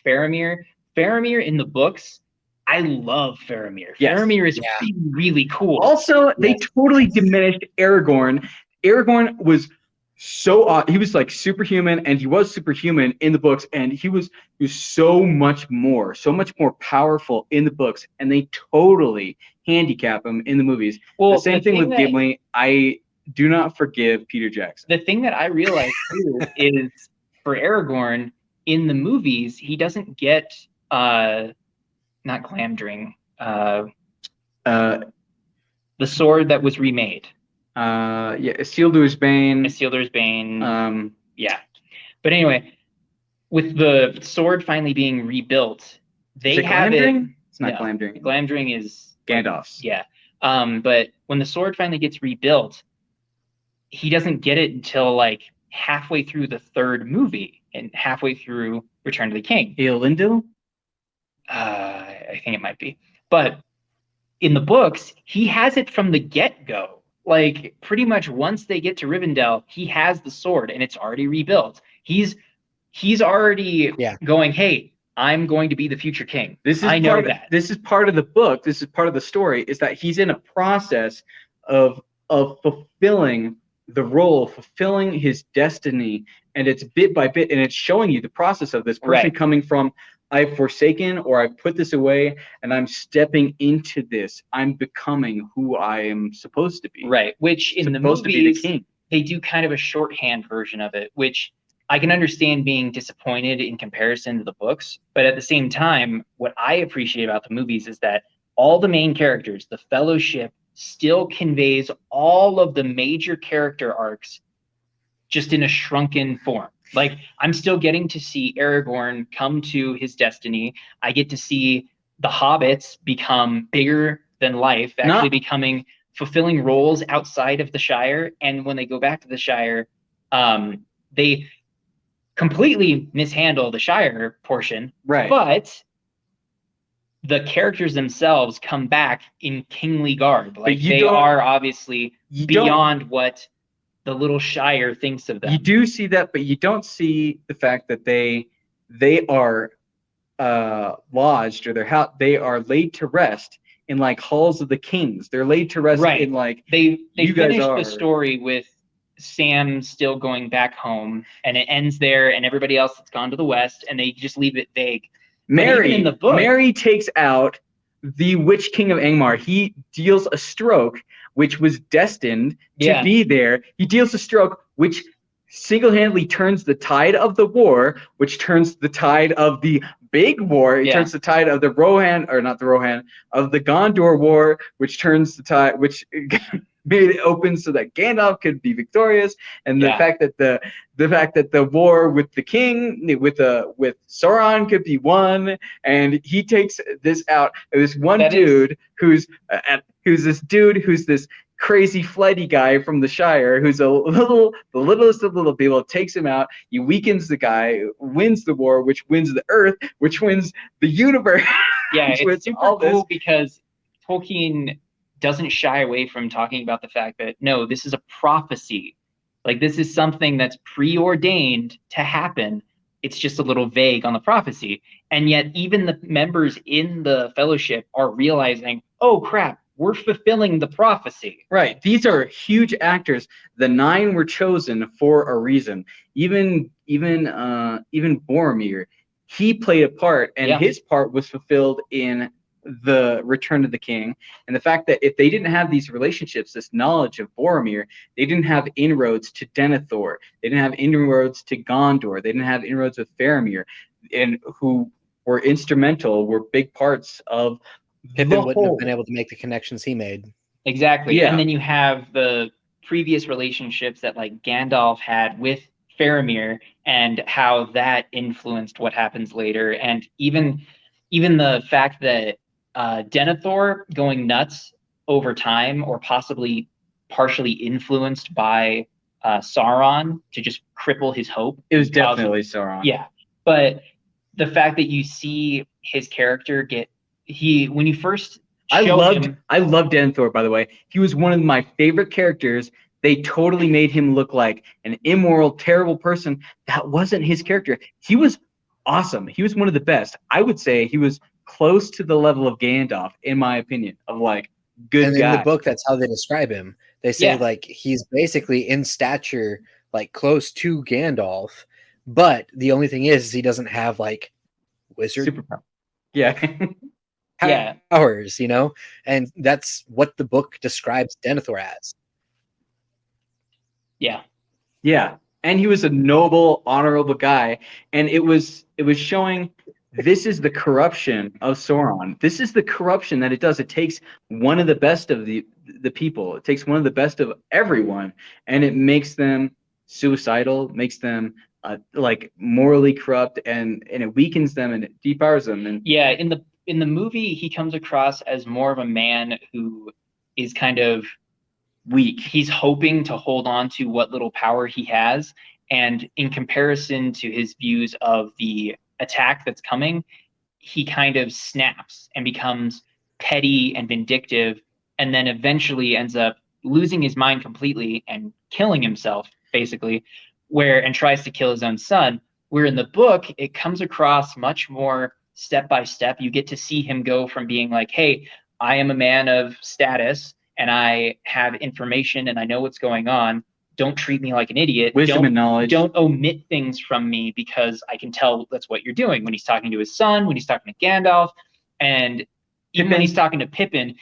Faramir. Faramir in the books, I love Faramir. Yes. Faramir is really, really cool. Also, they totally diminished Aragorn. Aragorn was he was like superhuman, and he was superhuman in the books, and he was so much more powerful in the books, and they totally handicap him in the movies. Well, the same thing with Gimli. I do not forgive Peter Jackson. The thing that I realized too is for Aragorn in the movies, he doesn't get not Glamdring, the sword that was remade. Isildur's Bane. Isildur's Bane. Yeah. But anyway, with the sword finally being rebuilt, they have Glamdring? it. It's not Glamdring. Glamdring is Gandalf's. Yeah. But when the sword finally gets rebuilt, he doesn't get it until like halfway through the third movie and halfway through Return of the King. Eowyn? I think it might be. But in the books, he has it from the get-go. Like pretty much once they get to Rivendell, he has the sword and it's already rebuilt. He's already going, hey, I'm going to be the future king. This is part of the book. This is part of the story, is that he's in a process of fulfilling the role, fulfilling his destiny, and it's bit by bit, and it's showing you the process of this person coming from, I've forsaken or I've put this away and I'm stepping into this. I'm becoming who I am supposed to be. Right. Which in the movies, they do kind of a shorthand version of it, which I can understand being disappointed in comparison to the books. But at the same time, what I appreciate about the movies is that all the main characters, the Fellowship, still conveys all of the major character arcs just in a shrunken form. Like, I'm still getting to see Aragorn come to his destiny. I get to see the hobbits become bigger than life, actually fulfilling roles outside of the Shire. And when they go back to the Shire, they completely mishandle the Shire portion. Right. But the characters themselves come back in kingly garb. Like, they are obviously beyond what the little Shire thinks of them. You do see that, but you don't see the fact that they are lodged, or they are laid to rest in like halls of the kings. They're laid to rest in like they finish the story with Sam still going back home, and it ends there, and everybody else has gone to the west, and they just leave it vague. Mary in the book, Mary takes out the Witch King of Angmar. He deals a stroke which was destined to be there. He deals a stroke which single-handedly turns the tide of the war, which turns the tide of the big war. He turns the tide of the Rohan, or not the Rohan, of the Gondor war, which turns the tide, which made it open so that Gandalf could be victorious, and the fact that the war with the king, with Sauron, could be won, and he takes this out. This one dude who's this crazy flighty guy from the Shire, who's the littlest of little people, takes him out. He weakens the guy, wins the war, which wins the Earth, which wins the universe. Yeah, it's super cool because Tolkien doesn't shy away from talking about the fact that, no, this is a prophecy. Like, this is something that's preordained to happen. It's just a little vague on the prophecy. And yet even the members in the Fellowship are realizing, oh, crap, we're fulfilling the prophecy. Right. These are huge actors. The 9 were chosen for a reason. Even Boromir, he played a part, and his part was fulfilled in the Return of the King. And the fact that if they didn't have these relationships, this knowledge of Boromir, they didn't have inroads to Denethor, they didn't have inroads to Gondor, they didn't have inroads with Faramir, and who were instrumental, were big parts of Pippin wouldn't have been able to make the connections he made. Exactly. Yeah. And then you have the previous relationships that like Gandalf had with Faramir and how that influenced what happens later. And even the fact that Denethor going nuts over time, or possibly partially influenced by Sauron to just cripple his hope. It was definitely Sauron. Yeah. But the fact that you see his character when you first I loved Denethor, by the way. He was one of my favorite characters. They totally made him look like an immoral, terrible person. That wasn't his character. He was awesome. He was one of the best. I would say he was close to the level of Gandalf, in my opinion, of like good guy. In the book, that's how they describe him. They say like he's basically in stature, like close to Gandalf, but the only thing is he doesn't have like wizard superpower. Yeah. Powers, you know, and that's what the book describes Denethor as. Yeah, and he was a noble, honorable guy, and it was showing this is the corruption of Sauron. This is the corruption that it does. It takes one of the best of the people. It takes one of the best of everyone, and it makes them suicidal, makes them like morally corrupt, and it weakens them and it depowers them. And in the movie, he comes across as more of a man who is kind of weak. He's hoping to hold on to what little power he has. And in comparison to his views of the attack that's coming, he kind of snaps and becomes petty and vindictive, and then eventually ends up losing his mind completely and killing himself, basically, and tries to kill his own son. Where in the book, it comes across much more step by step. You get to see him go from being like, hey, I am a man of status and I have information and I know what's going on. Don't treat me like an idiot. Wisdom and knowledge. Don't omit things from me because I can tell that's what you're doing. When he's talking to his son, when he's talking to Gandalf, and even when he's talking to Pippin,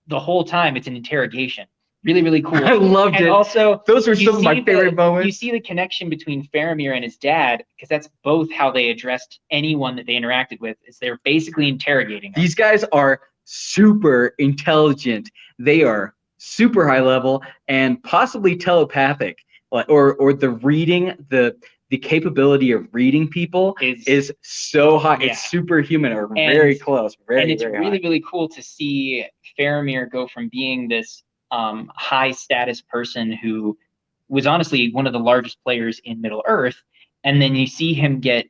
the whole time it's an interrogation. Really, really cool. I loved it. Also, those are some of my favorite moments. You see the connection between Faramir and his dad, because that's both how they addressed anyone that they interacted with, is they're basically interrogating them. These guys are super intelligent. They are super high level and possibly telepathic, or the reading, the capability of reading people is so high. Yeah. It's superhuman, or very close. And it's really, really cool to see Faramir go from being this high status person who was honestly one of the largest players in Middle Earth, and then you see him get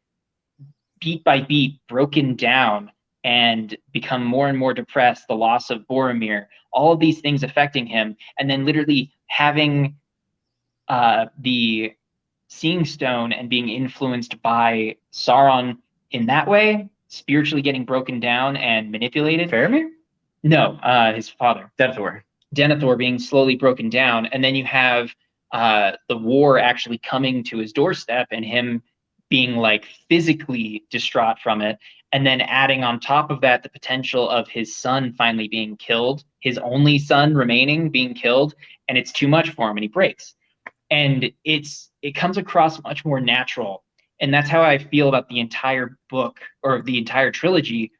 beat by beat broken down and become more and more depressed, the loss of Boromir, all of these things affecting him, and then literally having the Seeing Stone and being influenced by Sauron in that way, spiritually getting broken down and manipulated. Faramir? No, his father. Denethor being slowly broken down, and then you have the war actually coming to his doorstep and him being like physically distraught from it, and then adding on top of that the potential of his son finally being killed, his only son remaining being killed, and it's too much for him and he breaks. and it comes across much more natural. And that's how I feel about the entire book, or the entire trilogy.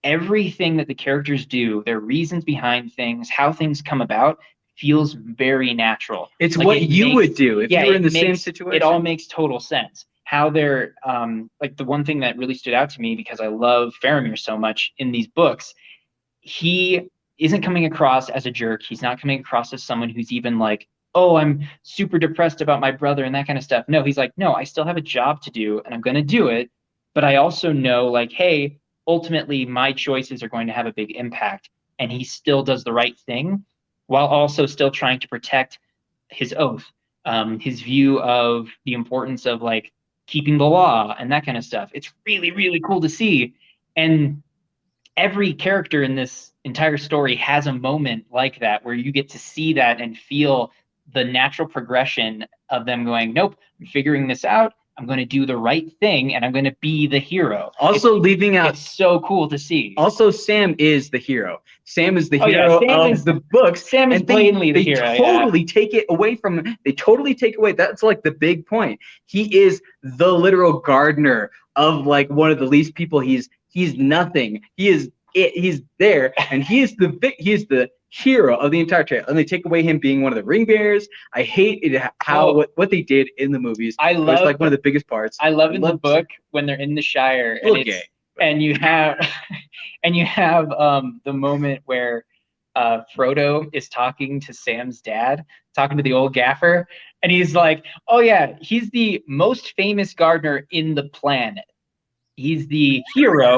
Everything that the characters do, their reasons behind things, how things come about, feels very natural. It's Like, what it you makes- would do if you were in the same It situation. all makes total sense. How they're like, the one thing that really stood out to me, because I love Faramir so much in these books, he isn't coming across as a jerk. He's not coming across as someone who's even like, oh, I'm super depressed about my brother and that kind of stuff. No, he's like, no, I still have a job to do and I'm going to do it. But I also know, like, hey, ultimately my choices are going to have a big impact. And he still does the right thing while also still trying to protect his oath, his view of the importance of like keeping the law and that kind of stuff. It's really, really cool to see. And every character in this entire story has a moment like that where you get to see that and feel the natural progression of them going, nope, I'm figuring this out. I'm going to do the right thing and I'm going to be the hero. Also, leaving out, It's so cool to see. also Sam is the hero. Sam is the Oh, yeah, hero Sam of is- the books. Sam is and they- blatantly the they hero. totally take it away from him. They totally take away. That's like the big point. He is the literal gardener of like one of the least people. He's nothing. He is it. He's there, and he is the hero of the entire tale. And they take away him being one of the ring bearers. I hate it how what they did in the movies. I It was love like one of the biggest parts. I love in the love book when they're in the Shire A little and it's gay. and you have the moment where Frodo is talking to Sam's dad, talking to the old gaffer, and he's like, "Oh yeah, he's the most famous gardener in the planet. He's the hero,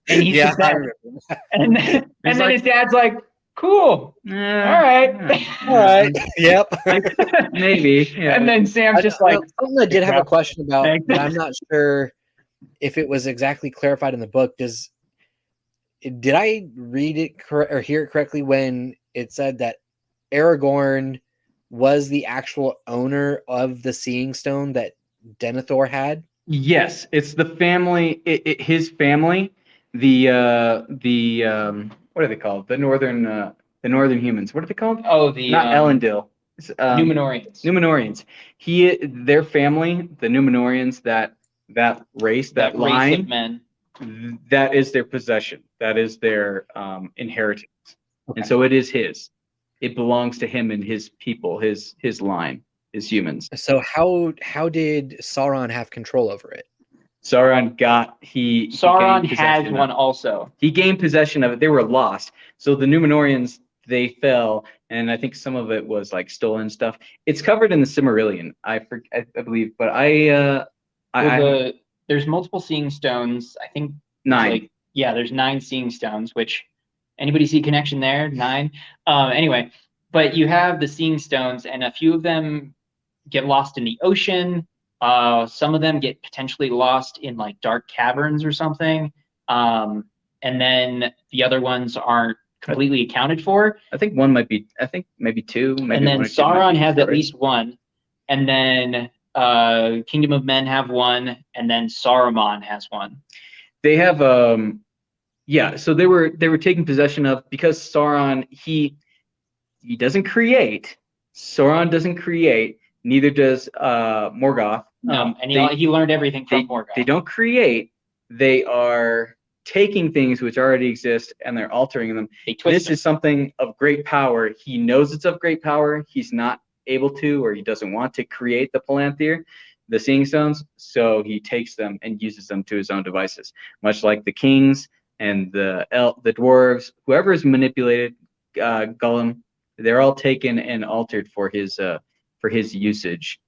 and he's Yeah, the I best." remember that. And then, He's then like- his dad's like, "Cool, all right." All right. Yep. Maybe. Yeah. And then Sam's just like, something I did have a question about, Thanks. but I'm not sure if it was exactly clarified in the book. Did I read it or hear it correctly when it said that Aragorn was the actual owner of the Seeing Stone that Denethor had? Yes, it's the family. His family, what are they called? The northern humans. What are they called? "Oh, the Not Elendil. It's, Numenorians." Numenorians. Their family, the Numenorians, that race, that race line, of men. that is their possession. That is their inheritance, Okay. and so it is his. It belongs to him and his people, his line, his humans. So how did Sauron have control over it? Sauron gained Sauron has possession one of- also. He gained possession of it. They were lost. So the Numenorians, they fell, and I think some of it was like stolen stuff. It's covered in the Silmarillion, I believe, but There's multiple Seeing Stones. I think there's 9. like, yeah, there's 9 Seeing Stones. Which, anybody see connection there? 9. Anyway, but you have the Seeing Stones, and a few of them get lost in the ocean. Some of them get potentially lost in like dark caverns or something. And then the other ones aren't completely accounted for. I think one might be. I think maybe 2. Maybe And then one or two might Sauron be has at destroyed. least one. And then Kingdom of Men have one, and then Saruman has one. They have yeah. So they were taking possession of, because Sauron he doesn't create. Sauron doesn't create. Neither does Morgoth. No, and they- he learned everything they, from Morgoth. they don't create. They are taking things which already exist and they're altering them. They twist This them. is something of great power. He knows it's of great power. He's not able to, or he doesn't want to create the Palantir, the Seeing Stones. So he takes them and uses them to his own devices, much like the kings and the dwarves, whoever is manipulated, Gollum. They're all taken and altered for his usage.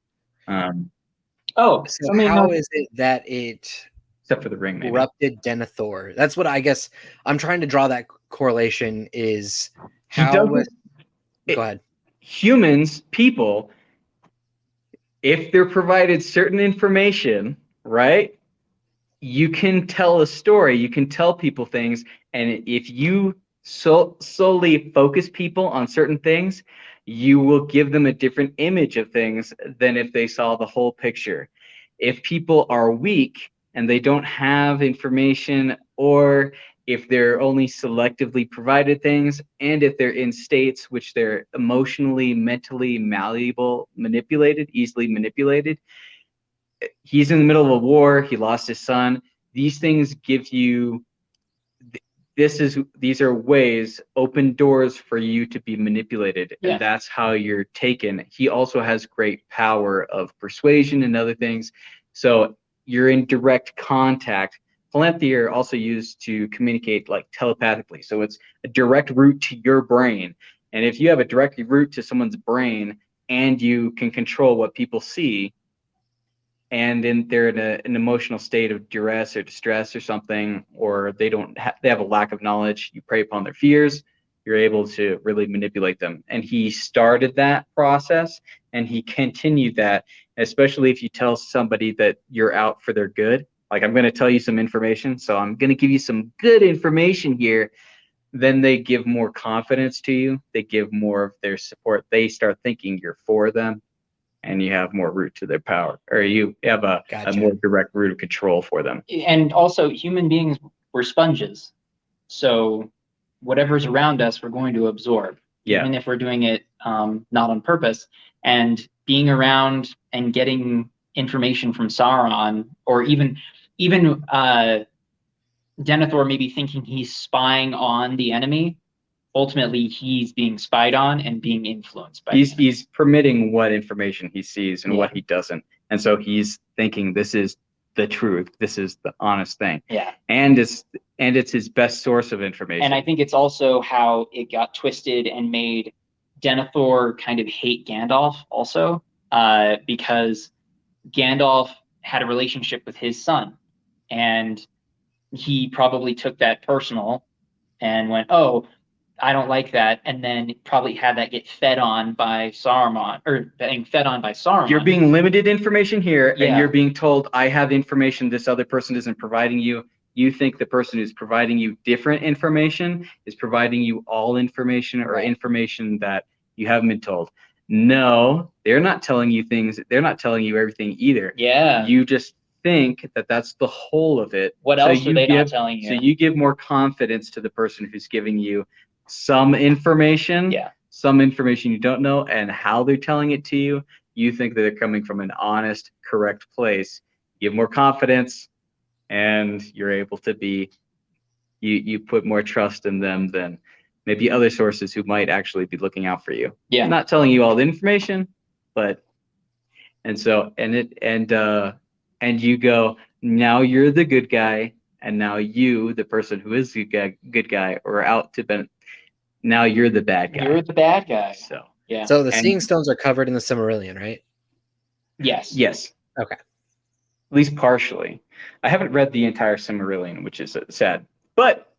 Oh, So I mean, how is it that it Except for the ring, maybe. corrupted Denethor? That's what I guess I'm trying to draw that correlation is He how doesn't- was, it- go ahead. Humans, people, if they're provided certain information, right, you can tell a story, you can tell people things, and if you solely focus people on certain things, you will give them a different image of things than if they saw the whole picture. If people are weak and they don't have information, or if they're only selectively provided things, and if they're in states which they're emotionally, mentally malleable, easily manipulated. He's in the middle of a war. He lost his son. These things give you, these are ways, open doors for you to be manipulated. Yeah. And that's how you're taken. He also has great power of persuasion and other things. So you're in direct contact. Telepathy are also used to communicate like telepathically. So it's a direct route to your brain. And if you have a direct route to someone's brain and you can control what people see, and they're in an emotional state of duress or distress or something, or they have a lack of knowledge, you prey upon their fears, you're able to really manipulate them. And he started that process, and he continued that, especially if you tell somebody that you're out for their good. Like, I'm going to tell you some information, so I'm going to give you some good information here. Then they give more confidence to you. They give more of their support. They start thinking you're for them, and you have more route to their power, or you have a more direct route of control for them. And also, human beings were sponges. So whatever's around us, we're going to absorb, even if we're doing it not on purpose. And being around and getting information from Sauron, or even Denethor maybe thinking he's spying on the enemy, ultimately he's being spied on and being influenced by he's permitting what information he sees and what he doesn't. And so he's thinking this is the truth, this is the honest thing. Yeah. And it's his best source of information. And I think it's also how it got twisted and made Denethor kind of hate Gandalf also, because Gandalf had a relationship with his son, and he probably took that personal and went, oh, I don't like that, and then probably had that get fed on by Saruman, or being fed on by Sauron. You're being limited information here, and you're being told, I have information this other person isn't providing you. You think the person who's providing you different information is providing you all information, or information that you haven't been told. No, they're not telling you things. They're not telling you everything either. Yeah. You just think that that's the whole of it. What else are they not telling you? So you give more confidence to the person who's giving you some information, some information you don't know, and how they're telling it to you. You think that they're coming from an honest, correct place. You have more confidence, and you're able to be, you put more trust in them than maybe other sources who might actually be looking out for you. Yeah. Not telling you all the information, but, and you go, now you're the good guy, and now you, the person who is the good guy, or out to be, now you're the bad guy. You're the bad guy. So yeah. So the Seeing Stones are covered in the Silmarillion, right? Yes. Yes. Okay. At least partially. I haven't read the entire Silmarillion, which is sad. But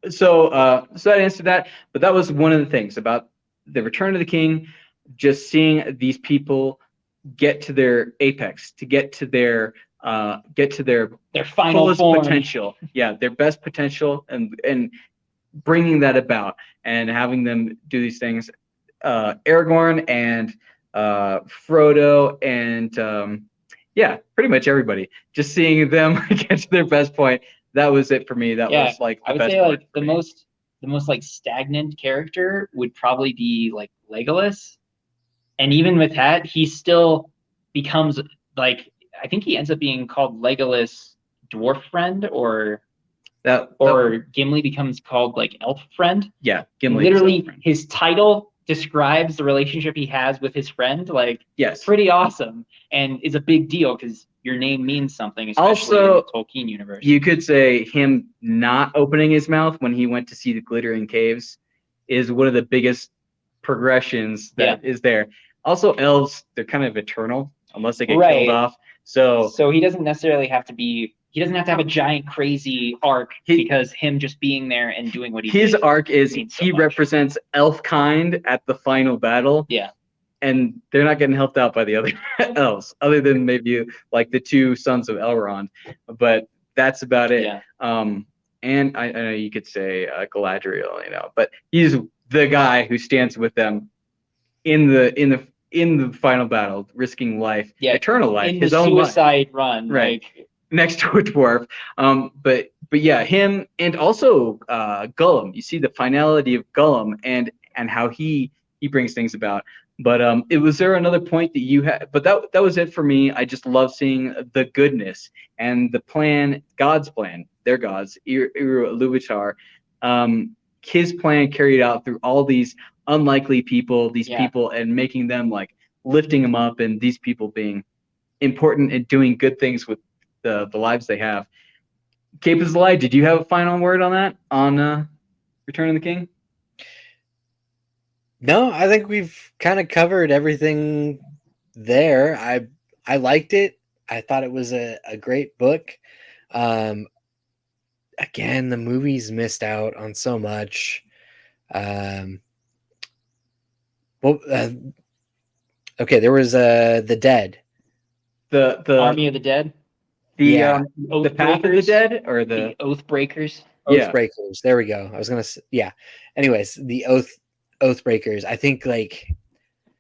so that answered that. But that was one of the things about the Return of the King, just seeing these people get to their apex, to get to their final form. potential. Yeah, their best potential, and bringing that about and having them do these things. Aragorn and Frodo and pretty much everybody. Just seeing them get to their best point. That was it for me. That was like the I would best say part like the most like stagnant character would probably be like Legolas. And even with that, he still becomes like, I think he ends up being called Legolas Dwarf Friend, or Gimli becomes called like Elf Friend. Yeah, Gimli. Literally, his title describes the relationship he has with his friend. Like, yes, pretty awesome, and is a big deal because your name means something, especially also, in the Tolkien universe. You could say him not opening his mouth when he went to see the glittering caves is one of the biggest progressions that is there. Also, elves, they're kind of eternal unless they get killed off. So he doesn't necessarily have to be. He doesn't have to have a giant crazy arc, because him just being there and doing what he his arc is he much. Represents elf kind at the final battle. Yeah. And they're not getting helped out by the other elves, other than maybe like the two sons of Elrond, but that's about it. Yeah. And I know you could say Galadriel, but he's the guy who stands with them in the final battle, risking life, eternal life, in his the own suicide life. run, right? Next to a dwarf. But but yeah, him and also Gollum. You see the finality of Gollum and how he brings things about. But was there another point that you had? But that was it for me. I just love seeing the goodness and the plan, God's plan, their gods, Iluvatar, his plan carried out through all these unlikely people, these people, and making them like lifting them up, and these people being important and doing good things with the lives they have. Cape is the Lie, did you have a final word on that, on Return of the King? No, I think we've kind of covered everything there. I liked it. I thought it was a great book. Again, the movies missed out on so much. Okay, there was The Dead. The Army of the Dead. The Path of the Dead, or the Oathbreakers. Oathbreakers. There we go. I was gonna say, yeah. Anyways, the Oathbreakers. I think like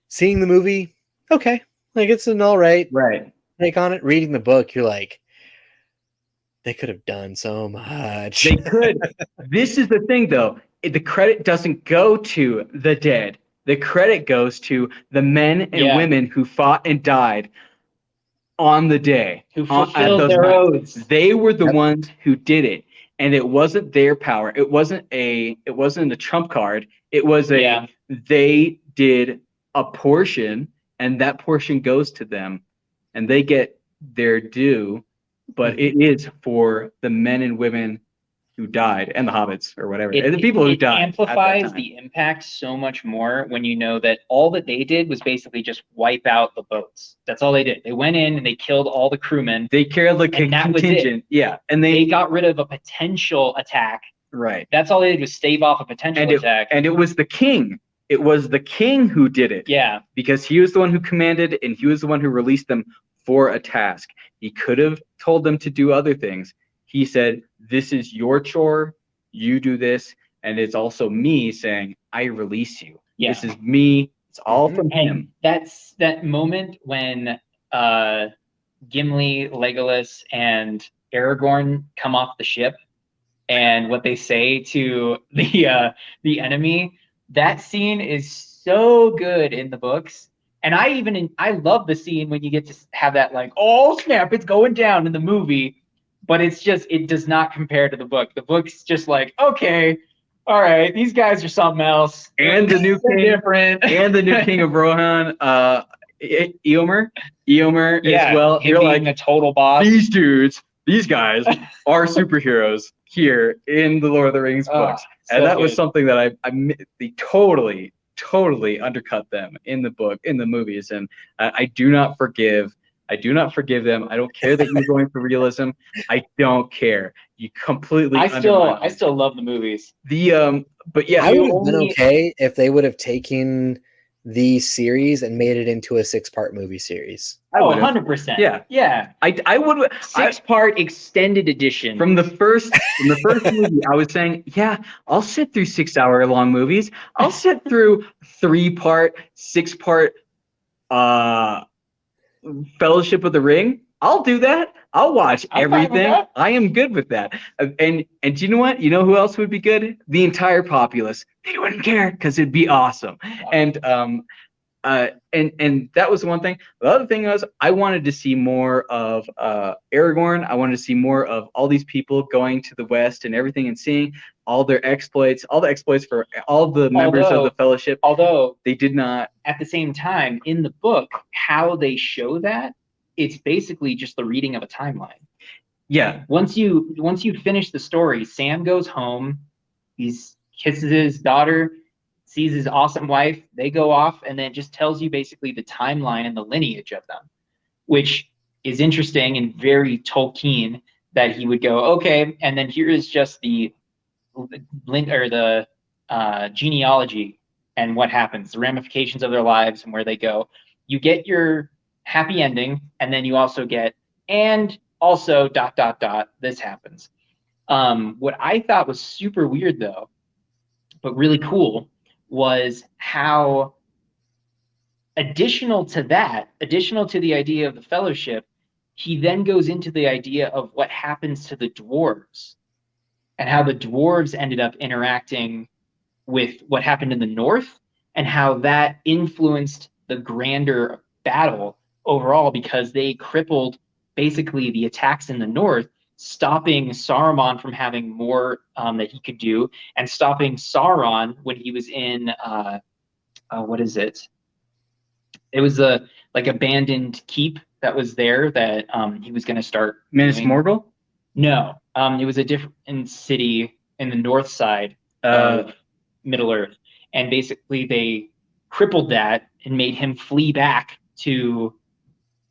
seeing the movie, okay, like it's an all right take on it. Reading the book, you're like, they could have done so much. They could. This is the thing, though. The credit doesn't go to the dead. The credit goes to the men and women who fought and died on the day, who fulfilled their oaths. They were the ones who did it, and it wasn't their power. It wasn't a trump card. It was they did a portion, and that portion goes to them, and they get their due. But it is for the men and women who died, and the hobbits or whatever, and the people who died. It amplifies the impact so much more when you know that all that they did was basically just wipe out the boats. That's all they did. They went in and they killed all the crewmen. They killed the contingent. Yeah, and they got rid of a potential attack. Right. That's all they did was stave off a potential attack. And it was the king. It was the king who did it. Yeah. Because he was the one who commanded, and he was the one who released them for a task. He could have told them to do other things. He said, this is your chore, you do this, and it's also me saying, I release you. Yeah. This is me. It's all from him. That's that moment when Gimli, Legolas, and Aragorn come off the ship, and what they say to the enemy. That scene is so good in the books. And I love the scene when you get to have that like, oh snap, it's going down in the movie. But it does not compare to the book. The book's just like, okay, all right, these guys are something else. And the new king, different. And the new king of Rohan, Eomer as well. You're like a total boss. These guys are superheroes here in the Lord of the Rings books, and that was something that they totally undercut them in the movies, and I do not forgive. I do not forgive them. I don't care that you're going for realism. I don't care. You completely. I still love the movies. But yeah, I would have been okay if they would have taken the series and made it into a 6-part movie series. 100%. Yeah. I would 6-part extended edition. From the first movie, I was saying, yeah, I'll sit through 6-hour long movies. I'll sit through 3-part, 6-part Fellowship of the Ring. I'll do that. I'll watch everything. I am good with that. And you know what? You know who else would be good? The entire populace. They wouldn't care because it'd be awesome. And that was one thing. The other thing was I wanted to see more of Aragorn. I wanted to see more of all these people going to the West and everything, and seeing all their exploits, all the exploits for all the members of the Fellowship. Although they did not. At the same time, in the book, how they show that, it's basically just the reading of a timeline. Yeah. Once you finish the story, Sam goes home. He kisses his daughter, sees his awesome wife. They go off, and then it just tells you basically the timeline and the lineage of them, which is interesting and very Tolkien. That he would go, okay, and then here is just the genealogy and what happens, the ramifications of their lives and where they go. You get your happy ending, and then you also get, and also ... this happens. What I thought was super weird though, but really cool, was how additional to the idea of the Fellowship, he then goes into the idea of what happens to the dwarves and how the dwarves ended up interacting with what happened in the north, and how that influenced the grander battle overall, because they crippled basically the attacks in the north, stopping Saruman from having more that he could do, and stopping Sauron when he was in what is it? It was a like abandoned keep that was there that he was going to start. Minas Morgul? No, it was a different city in the north side of Middle Earth, and basically they crippled that and made him flee back to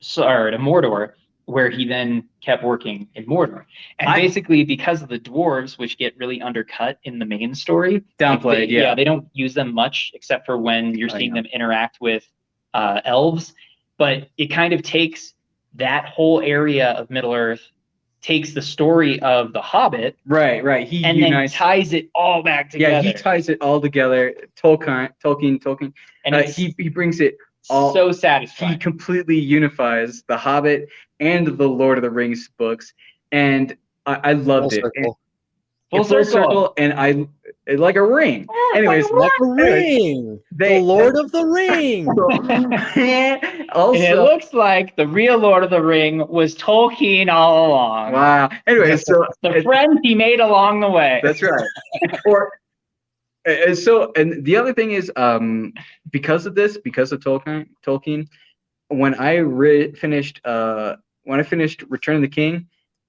Mordor, where he then kept working in Mordor. And basically, because of the dwarves, which get really undercut in the main story, downplayed, they don't use them much except for when you're seeing them interact with elves. But it kind of takes that whole area of Middle Earth, takes the story of the Hobbit, right, and then ties it all back together. Yeah, he ties it all together. Tolkien, and he brings it all. So satisfying. He completely unifies the Hobbit and the Lord of the Rings books, and I loved it. Full circle, and I like a ring. Anyways, like a ring. The Lord of the Ring. Also, and it looks like the real Lord of the Ring was Tolkien all along. Wow. Anyways, so the friends he made along the way. That's right. And the other thing is, because of Tolkien, when I finished Return of the King,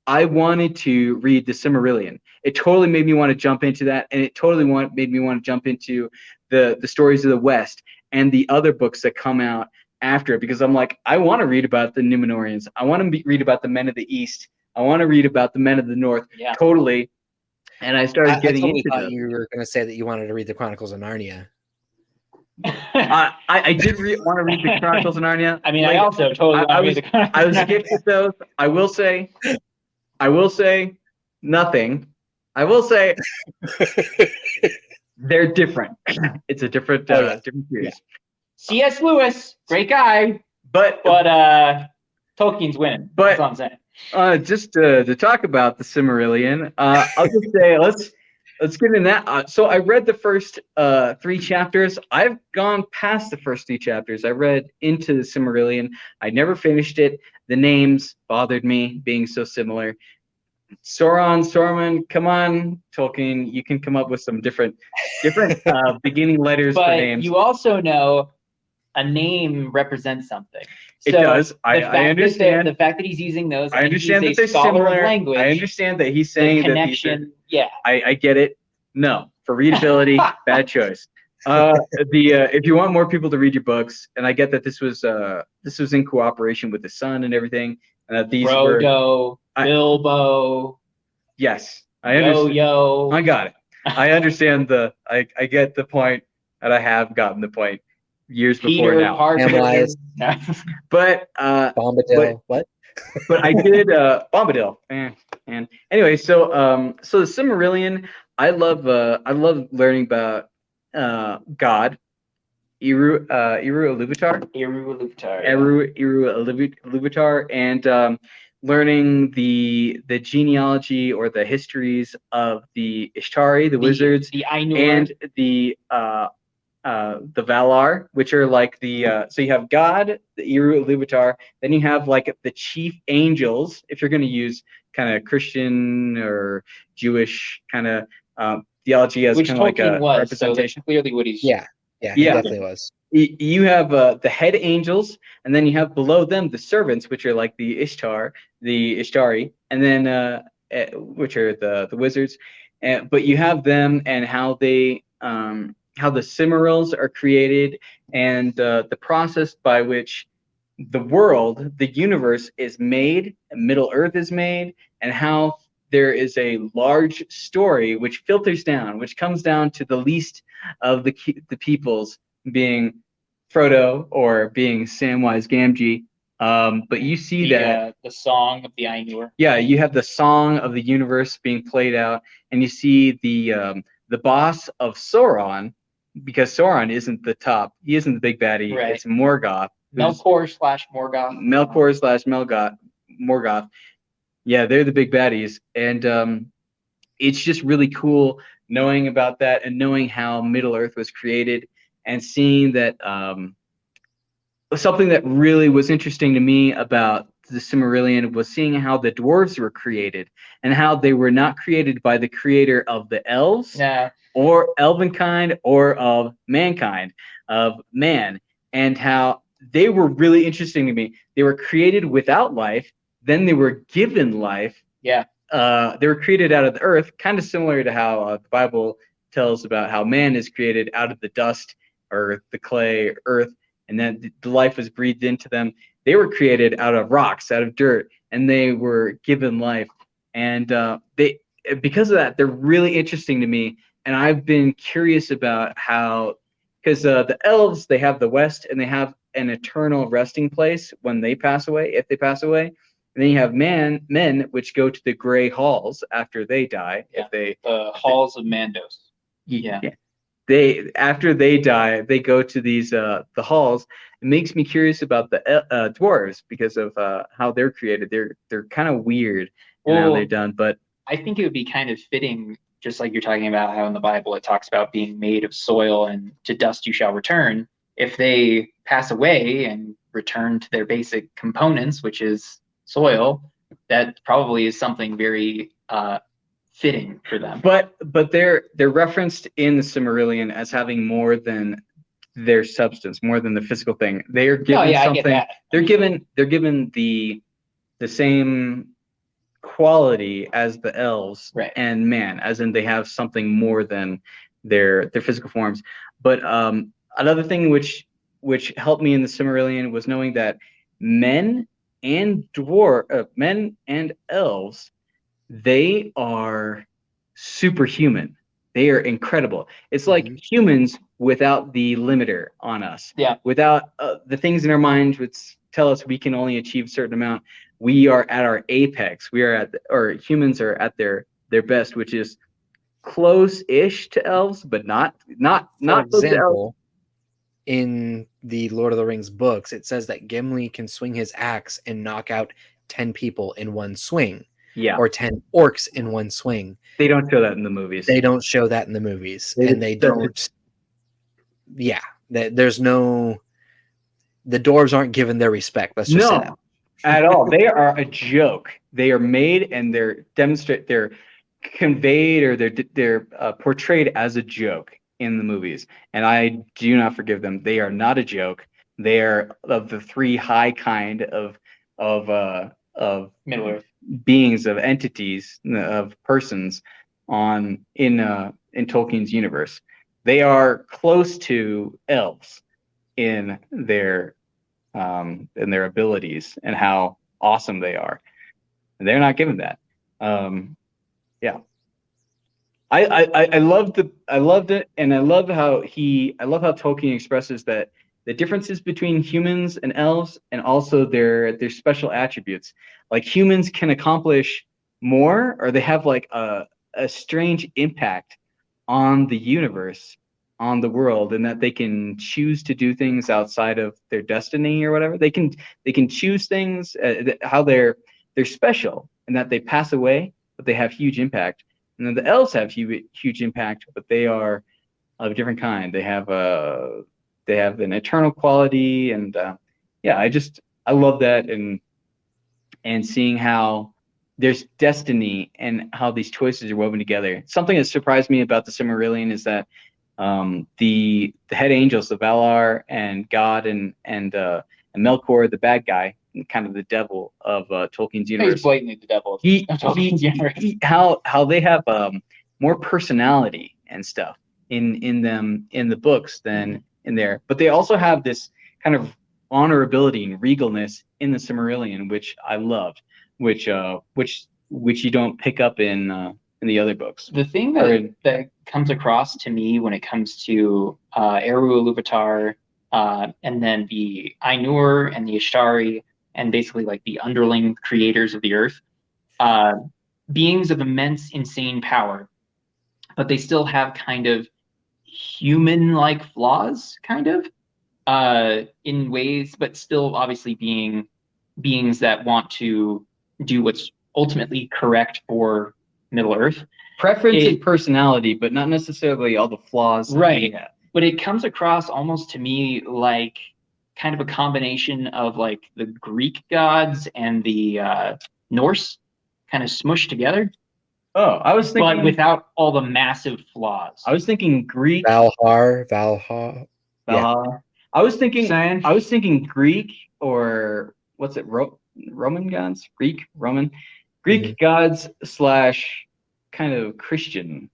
I wanted to read the Silmarillion. It totally made me want to jump into that, and it totally made me want to jump into the stories of the West and the other books that come out after it, because I'm like, I want to read about the Númenóreans. I want to read about the Men of the East. I want to read about the Men of the North. Yeah. Totally. And I started getting into them. Thought you were going to say that you wanted to read the Chronicles of Narnia. I did want to read the Chronicles of Narnia. I mean, I also totally want to read the Chronicles. I was skipped with those. I will say nothing. I will say they're different. It's a different different series. Yeah. C.S. Lewis, great guy, but Tolkien's winning. That's what I'm saying. Just to talk about the Silmarillion, I'll just say let's get in that. So I read the first 3 chapters. I've gone past the first 3 chapters. I read into the Silmarillion. I never finished it. The names bothered me, being so similar. Saruman, come on, Tolkien, you can come up with some different beginning letters for names. But you also know a name represents something. It does. I understand the fact that he's using those. I understand that they're similar. Language, I understand that he's saying the connection. I get it. No, for readability, bad choice. If you want more people to read your books, and I get that this was in cooperation with the Sun and everything, and that these Frodo, Bilbo. Yes, I understand. Yo. I got it. I understand I get the point, and I have gotten the point years before now. But Bombadil. What? But I did Bombadil. And anyway, so the Silmarillion, I love learning about God, Eru Ilúvatar, and learning the genealogy or the histories of the Ishtari, the wizards, the Ainur, and the Valar, which are like so you have God, the Eru Ilúvatar, then you have like the chief angels, if you're going to use kind of Christian or Jewish kind of theology as kind of like a representation. So clearly what he's he definitely was. You have the head angels, and then you have below them the servants, which are like the Ishtari, and then which are the wizards. But you have them and how they how the Silmarils are created, and the process by which the world, the universe is made, and Middle Earth is made, and how there is a large story which filters down, which comes down to the least of the peoples, being Frodo or being Samwise Gamgee. But you see that the song of the Ainur. Yeah, you have the song of the universe being played out, and you see the boss of Sauron, because Sauron isn't the top. He isn't the big baddie. Right. It's Morgoth. Melkor/Morgoth. Melkor/Morgoth. Yeah, they're the big baddies, and it's just really cool knowing about that and knowing how Middle Earth was created and seeing that something that really was interesting to me about the Silmarillion was seeing how the dwarves were created and how they were not created by the creator of the elves or elvenkind or of mankind, of man, and how they were really interesting to me. They were created without life, then they were given life. Yeah. They were created out of the earth, kind of similar to how the Bible tells about how man is created out of the dust or the clay earth, and then the life was breathed into them. They were created out of rocks, out of dirt, and they were given life. And they, because of that, they're really interesting to me. And I've been curious about how, because the elves, they have the West, and they have an eternal resting place when they pass away, if they pass away. And then you have men, which go to the gray halls after they die. Yeah. The halls of Mandos. Yeah. They, after they die, they go to these the halls. It makes me curious about the dwarves because of how they're created. They're kind of weird in how they're done, but I think it would be kind of fitting, just like you're talking about how in the Bible it talks about being made of soil and to dust you shall return. If they pass away and return to their basic components, which is soil, that probably is something very fitting for them. But they're referenced in the Silmarillion as having more than their substance, more than the physical thing. They are given something. They're given the same quality as the elves and man, as in they have something more than their physical forms. But another thing which helped me in the Silmarillion was knowing that men and elves, they are superhuman. They are incredible. It's like humans without the limiter on us. Yeah. Without the things in our minds which tell us we can only achieve a certain amount. We are at our apex. We are at, or humans are at their best, which is close-ish to elves, but not. For example, in the Lord of the Rings books, it says that Gimli can swing his axe and knock out 10 people in one swing. Yeah. Or 10 orcs in one swing. They don't show that in the movies. They don't show that in the movies. And they don't. Yeah. There's no. The dwarves aren't given their respect. Let's just say that. At all. They are a joke. They are made and they're conveyed, or they're portrayed as a joke in the movies. And I do not forgive them. They are not a joke. They are of the three high kind of Middle Earth beings, of entities, of persons in Tolkien's universe. They are close to elves in their abilities and how awesome they are. And they're not given that. Yeah. I loved it, and I love how Tolkien expresses that the differences between humans and elves, and also their special attributes. Like humans can accomplish more, or they have like a strange impact on the universe, on the world, and that they can choose to do things outside of their destiny or whatever. They can choose things, how they're special, and that they pass away, but they have huge impact. And then the elves have huge impact, but they are of a different kind. They have an eternal quality, and I love that, and seeing how there's destiny and how these choices are woven together. Something that surprised me about the Silmarillion is that the head angels, the Valar and God and Melkor, the bad guy, and kind of the devil of Tolkien's universe. He's blatantly the devil of Tolkien's universe. How they have more personality and stuff in them in the books than in there, but they also have this kind of honorability and regalness in the Silmarillion, which I loved, which you don't pick up in the other books. The thing that comes across to me when it comes to Eru Ilúvatar, and then the Ainur and the Ishari, and basically like the underling creators of the earth, beings of immense, insane power, but they still have kind of human-like flaws, kind of, in ways, but still obviously being beings that want to do what's ultimately correct for Middle Earth. Preference and personality, but not necessarily all the flaws. Right. Yeah. But it comes across almost to me like kind of a combination of like the Greek gods and the Norse kind of smushed together. Oh, I was thinking, but without all the massive flaws. I was thinking Greek. Valhar. Valhalla. I was thinking Greek, or what's it? Roman gods? Roman gods / kind of Christian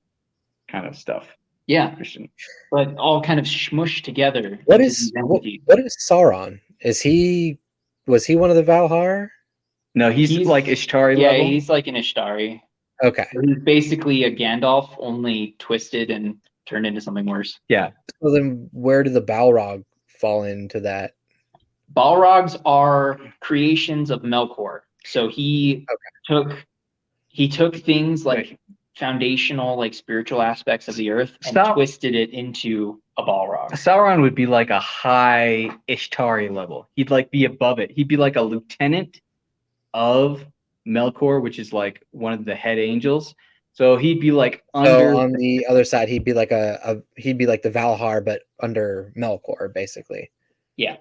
kind of stuff. Yeah, Christian, but all kind of smushed together. What is Sauron? Was he one of the Valhar? No, he's like Ishtari level. Yeah, he's like an Ishtari. Okay. He's basically a Gandalf, only twisted and turned into something worse. Yeah. So then where do the Balrog fall into that? Balrogs are creations of Melkor. So he took things like foundational, like spiritual aspects of the earth and twisted it into a Balrog. Sauron would be like a high Ishtari level. He'd like be above it. He'd be like a lieutenant of Melkor, which is like one of the head angels. So he'd be like under. So on the other side, he'd be like he'd be like the Valhar, but under Melkor, basically. Yeah.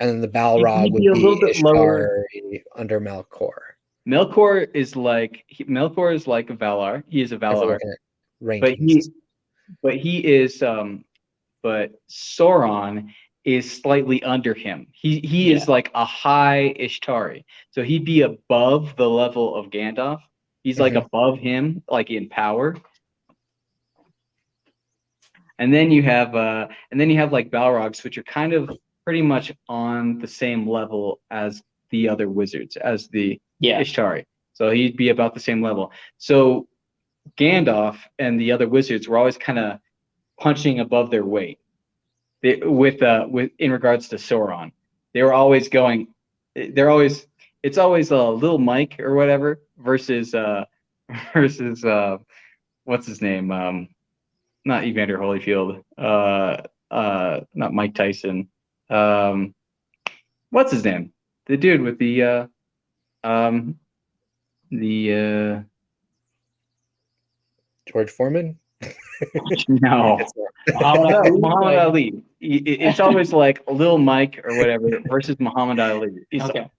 And then the Balrog would be a little bit lower under Melkor. Melkor is like a Valar. He is a Valar, but Sauron is slightly under him. He is like a high Ishtari, so he'd be above the level of Gandalf. He's like above him, like in power. And then you have like Balrogs, which are kind of pretty much on the same level as the other wizards, as the Ishtari. So he'd be about the same level. So Gandalf and the other wizards were always kind of punching above their weight. With in regards to Sauron, it's always little Mike or whatever versus what's his name? Not Evander Holyfield. Not Mike Tyson. What's his name? The dude with the George Foreman? No. Muhammad Ali. It's always like Lil Mike or whatever versus Muhammad Ali.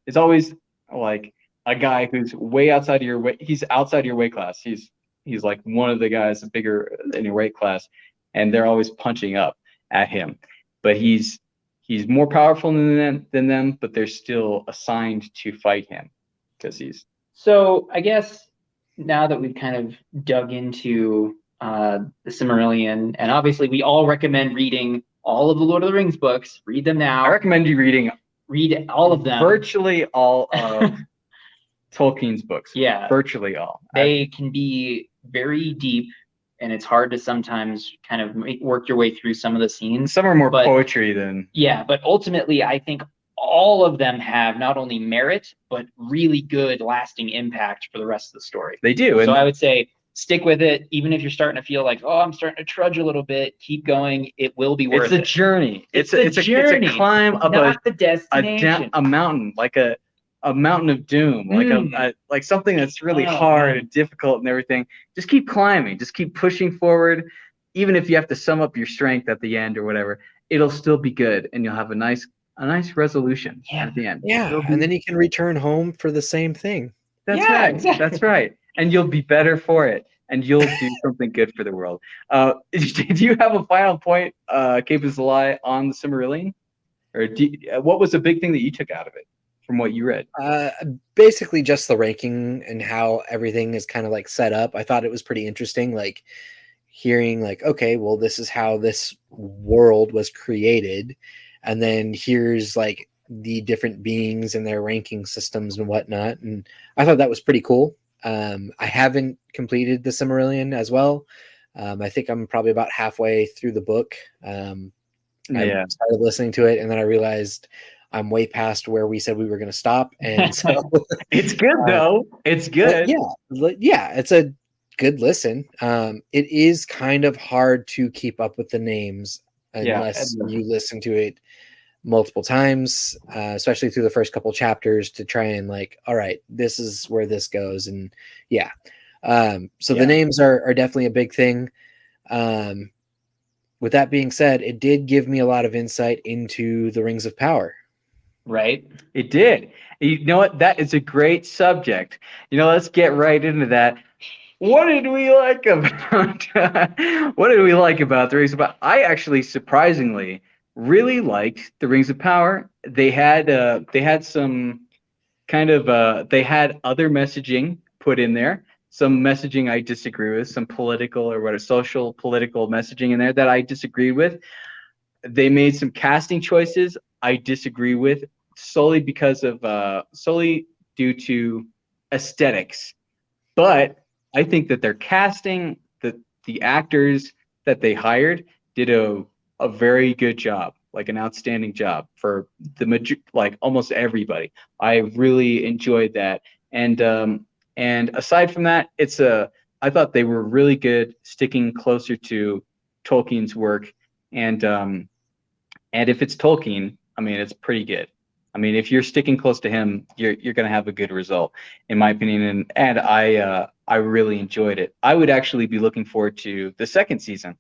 It's always like a guy who's way outside of your weight. He's outside your weight class. He's like one of the guys bigger in your weight class, and they're always punching up at him. But he's more powerful than them, but they're still assigned to fight him because he's. So I guess now that we've kind of dug into the Silmarillion, and obviously we all recommend reading all of the Lord of the Rings books. Read them now. I recommend you read all of them. Virtually all of Tolkien's books. Yeah. Virtually all. They can be very deep, and it's hard to sometimes kind of work your way through some of the scenes. Some are more poetry than. Yeah, but ultimately I think all of them have not only merit, but really good lasting impact for the rest of the story. They do. So I would say stick with it, even if you're starting to feel like, I'm starting to trudge a little bit. Keep going. It will be worth it. It's a journey. It's a climb up the destination. A mountain, like a mountain of doom, like something that's really hard and difficult and everything. Just keep climbing. Just keep pushing forward. Even if you have to sum up your strength at the end or whatever, it'll still be good, and you'll have a nice resolution at the end. Yeah, and then you can return home for the same thing. That's right. Exactly. That's right. And you'll be better for it, and you'll do something good for the world. Do you have a final point, Capus Lie, on the Silmarillion? Or what was the big thing that you took out of it from what you read? Basically just the ranking and how everything is kind of like set up. I thought it was pretty interesting, like hearing like, okay, well, this is how this world was created. And then here's like the different beings and their ranking systems and whatnot. And I thought that was pretty cool. I haven't completed the Silmarillion as well. I think I'm probably about halfway through the book. I started listening to it, and then I realized I'm way past where we said we were going to stop. And so it's good though. It's good. Yeah, it's a good listen. It is kind of hard to keep up with the names unless you listen to it multiple times, especially through the first couple chapters, to try and like, all right, this is where this goes. And yeah. So the names are definitely a big thing. With that being said, it did give me a lot of insight into the Rings of Power. Right? It did. You know what? That is a great subject. Let's get right into that. What did we like about the Rings of Power? I actually surprisingly really liked the Rings of Power. They had some kind of they had other messaging put in there. Some messaging I disagree with, some political or social political messaging in there that I disagree with. They made some casting choices I disagree with solely due to aesthetics. But I think that their casting, the actors that they hired did a very good job, like an outstanding job for almost everybody. I really enjoyed that. And aside from that, I thought they were really good sticking closer to Tolkien's work. And if it's Tolkien, I mean, it's pretty good. I mean, if you're sticking close to him, you're going to have a good result, in my opinion. And I really enjoyed it. I would actually be looking forward to the second season.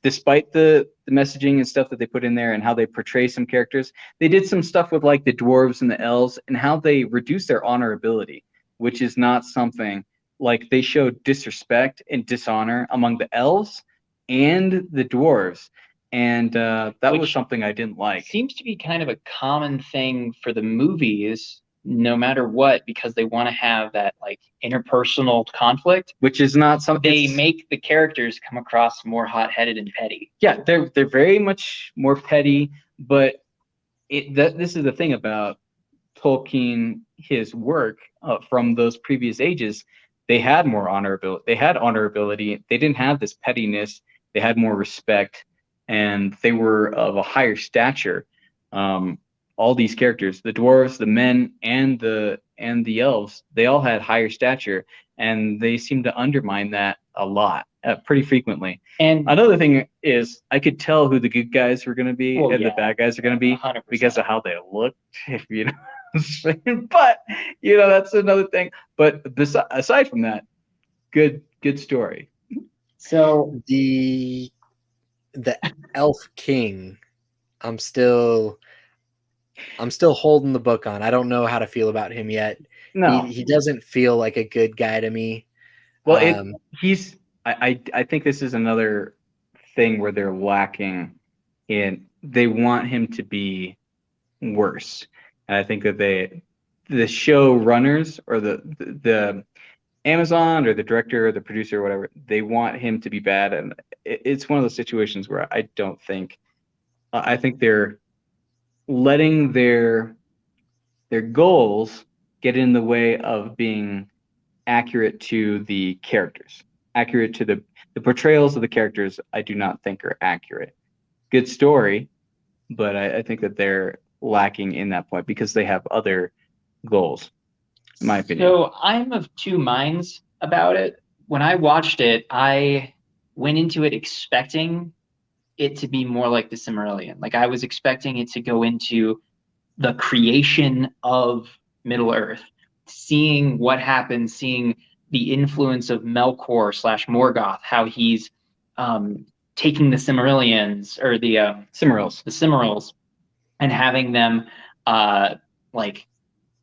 Despite the messaging and stuff that they put in there and how they portray some characters, they did some stuff with like the dwarves and the elves and how they reduce their honorability, which is not something like they showed disrespect and dishonor among the elves and the dwarves. And that was something I didn't like. Seems to be kind of a common thing for the movies, no matter what, because they want to have that like interpersonal conflict, which is not something they make the characters come across more hot-headed and petty. Yeah, they're very much more petty, but this is the thing about Tolkien, his work from those previous ages. They had more honorability. They had honorability. They didn't have this pettiness. They had more respect. And they were of a higher stature. All these characters, the dwarves, the men, and the elves, they all had higher stature, and they seem to undermine that a lot, pretty frequently. And another thing is, I could tell who the good guys were going to be and the bad guys are going to be 100%. Because of how they looked. But that's another thing. But aside from that, good story. So the Elf King, I'm still holding the book on. I don't know how to feel about him yet. No, he doesn't feel like a good guy to me. Well, I think this is another thing where they're lacking in. They want him to be worse, and I think that the show runners or the Amazon or the director or the producer or whatever, they want him to be bad, and it's one of those situations where I don't think. I think they're letting their goals get in the way of being accurate to the characters, accurate to the portrayals of the characters. I do not think are accurate. Good story, but I think that they're lacking in that point because they have other goals, in my opinion. So I'm of two minds about it. When I watched it, I went into it expecting it to be more like the Silmarillion. Like I was expecting it to go into the creation of Middle-earth, seeing what happens, seeing the influence of Melkor / Morgoth, how he's taking the Silmarillions or the Silmarils, and having them like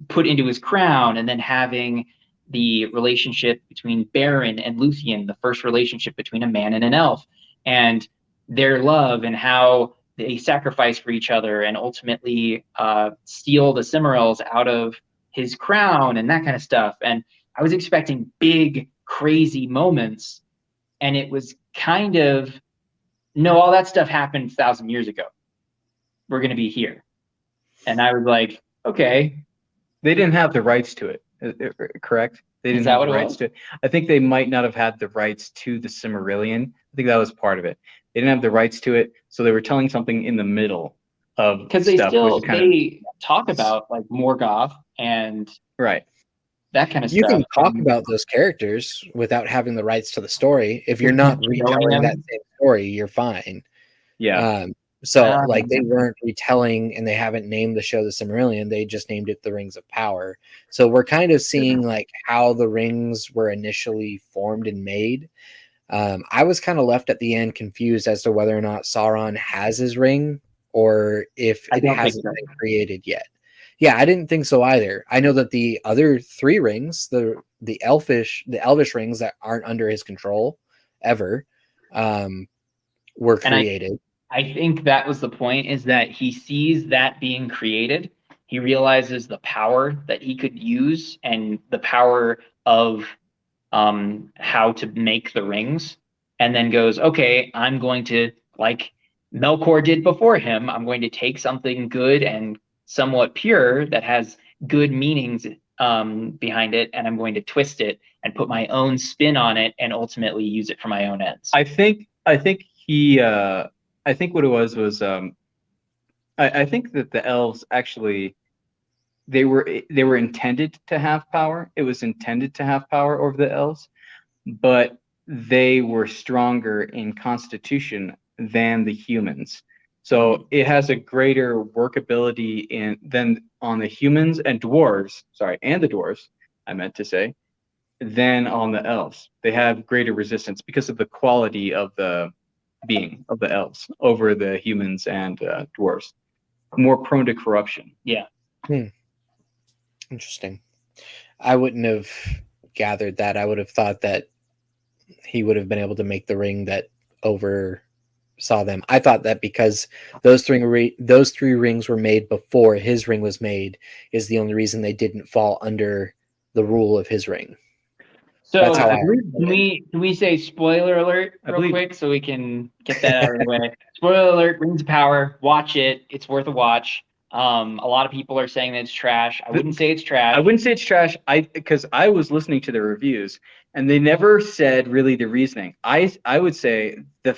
put into his crown, and then having the relationship between Beren and Luthien, the first relationship between a man and an elf, and their love and how they sacrifice for each other and ultimately steal the Silmarils out of his crown and that kind of stuff. And I was expecting big, crazy moments, and it was kind of, no, all that stuff happened 1,000 years ago. We're going to be here. And I was like, okay. They didn't have the rights to it, correct? They didn't have the rights to it. I think they might not have had the rights to the Silmarillion. I think that was part of it. They didn't have the rights to it, so they were telling something in the middle of because they talk about like Morgoth and right that kind of you stuff. You can talk about those characters without having the rights to the story. If you're not retelling that same story, you're fine. Yeah. So like they weren't retelling, and they haven't named the show the Silmarillion. They just named it the Rings of Power. So we're kind of seeing like how the rings were initially formed and made. I was kind of left at the end confused as to whether or not Sauron has his ring or if it hasn't been created yet. Yeah, I didn't think so either. I know that the other 3 rings, the elvish rings that aren't under his control ever, were created. I think that was the point, is that he sees that being created. He realizes the power that he could use and the power of how to make the rings, and then goes, okay, I'm going to, like Melkor did before him, I'm going to take something good and somewhat pure that has good meanings behind it, and I'm going to twist it and put my own spin on it and ultimately use it for my own ends. I think he I think what it was I think that the elves actually they were intended to have power. It was intended to have power over the elves, but they were stronger in constitution than the humans. So it has a greater workability than on the humans and dwarves, and the dwarves, I meant to say, than on the elves. They have greater resistance because of the quality of the being of the elves over the humans and dwarves. More prone to corruption. Yeah. Interesting. I wouldn't have gathered that. I would have thought that he would have been able to make the ring that oversaw them. I thought that because those 3 rings were made before his ring was made is the only reason they didn't fall under the rule of his ring. So that's how can we say spoiler alert real quick so we can get that out of the way? Spoiler alert, Rings of Power, watch it. It's worth a watch. A lot of people are saying that it's trash. I wouldn't say it's trash. I wouldn't say it's trash. Because I was listening to the reviews and they never said really the reasoning. I would say the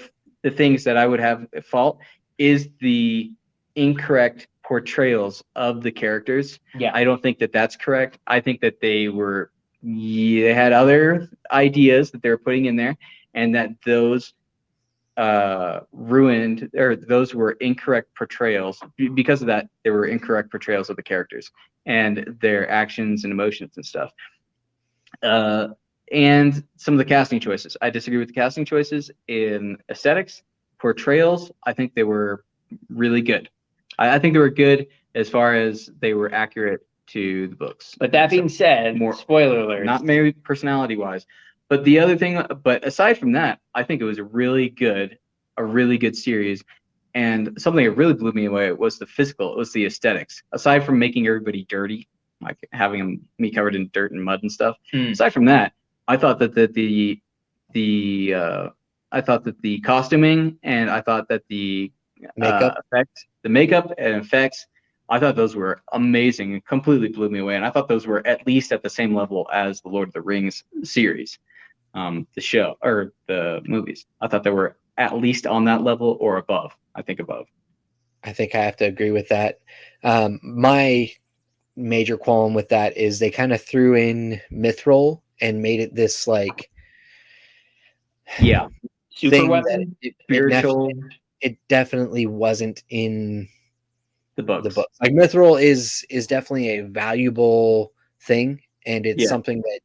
things that I would have at fault is the incorrect portrayals of the characters. Yeah. I don't think that that's correct. I think that they had other ideas that they were putting in there, and that those ruined, or those were incorrect portrayals. Because of that, there were incorrect portrayals of the characters and their actions and emotions and stuff. And some of the casting choices. I disagree with the casting choices in aesthetics. Portrayals, I think they were really good. I think they were good as far as they were accurate to the books. But that being said, more spoiler alert. Not maybe personality-wise. But the other thing, aside from that, I think it was a really good series. And something that really blew me away was the physical. It was the aesthetics. Aside from making everybody dirty, like having me covered in dirt and mud and stuff. Aside from that, I thought that the costuming, and I thought that the makeup and effects, I thought those were amazing and completely blew me away. And I thought those were at least at the same level as the Lord of the Rings series, the show or the movies. I thought they were at least on that level or above. I think above. I think I have to agree with that. My major qualm with that is they kind of threw in Mithril and made it this like super weapon, spiritual. It definitely wasn't in the books. Like Mithril is definitely a valuable thing, and it's something that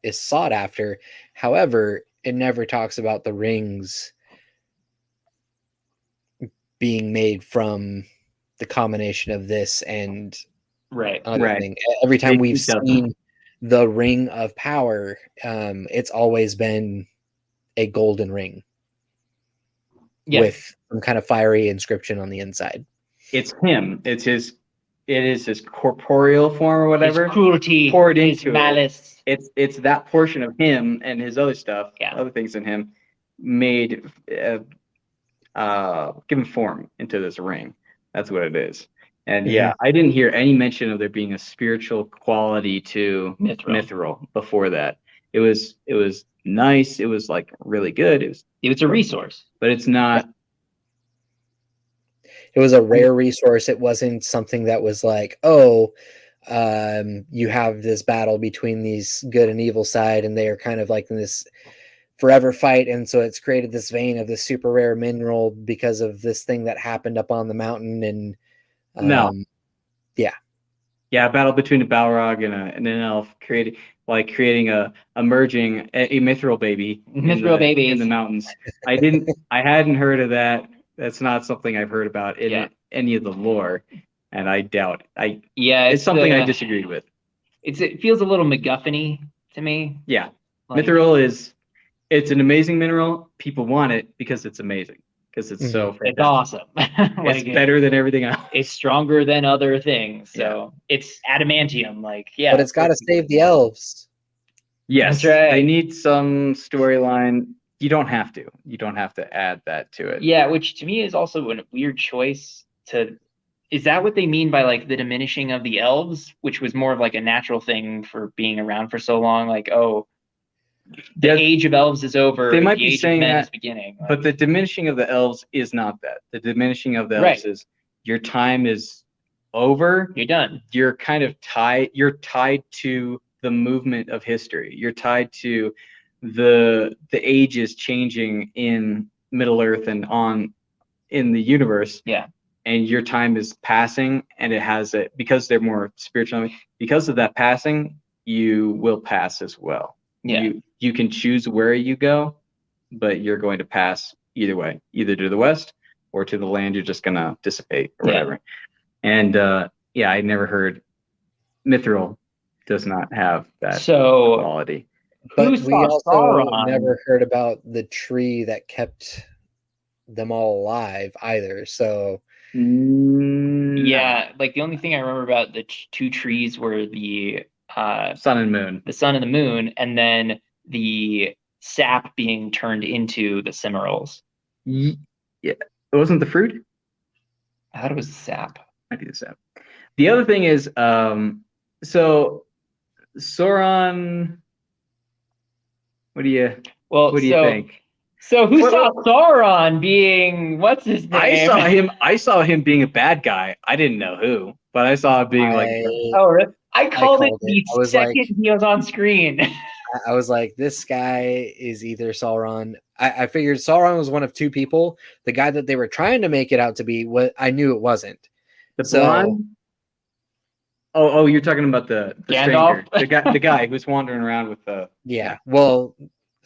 is sought after. However, it never talks about the rings being made from the combination of this and other thing. Every time we've seen the Ring of Power, it's always been a golden ring with some kind of fiery inscription on the inside. It's him. It is his corporeal form or whatever. His cruelty, poured into his malice. It's that portion of him and his other stuff, other things in him, made given form into this ring. That's what it is. And I didn't hear any mention of there being a spiritual quality to Mithril before that. It was nice. It was like really good. It was a resource, but it's not. It was a rare resource. It wasn't something that was like, you have this battle between these good and evil side, and they are kind of like in this forever fight, and so it's created this vein of this super rare mineral because of this thing that happened up on the mountain. And No. yeah, Yeah, a battle between a Balrog and an elf creating a merging a mithril baby in the mountains. I hadn't heard of that. That's not something I've heard about in any of the lore, and I doubt. It's something I disagreed with. It feels a little MacGuffin-y to me. Yeah, mithril it's an amazing mineral. People want it because it's amazing. Because it's so fantastic. It's awesome. It's better than everything else. It's stronger than other things. So it's adamantium. But it's got to save the elves. Yes, that's right. They need some storyline. You don't have to. You don't have to add that to it. Yeah, which to me is also a weird choice to. Is that what they mean by the diminishing of the elves, which was more of a natural thing for being around for so long? The age of elves is over. They might be saying that is beginning. But the diminishing of the elves is not that. The diminishing of the elves is your time is over. You're done. You're kind of tied. You're tied to the movement of history. You're tied to the ages changing in Middle Earth and in the universe. Yeah. And your time is passing, and it has because they're more spiritual. Because of that passing, you will pass as well. Yeah. You can choose where you go, but you're going to pass either way, either to the west or to the land you're just gonna dissipate or whatever. And I never heard mithril does not have that quality. But we also never heard about the tree that kept them all alive either. So yeah, the only thing I remember about the two trees were the sun and moon. The sun and the moon, and then the sap being turned into the Silmarils. Yeah, it wasn't the fruit. I thought it was the sap. Might be the sap. The other thing is, so Sauron. What do you think? So who saw Sauron being what's his name? I saw him being a bad guy. I didn't know who, but I saw it being I called it the second he was on screen. I was like, this guy is either Sauron. I figured Sauron was one of two people. The guy that they were trying to make it out to be, I knew it wasn't. The blonde? Oh, you're talking about the stranger, the guy who's wandering around with the. Yeah. Well,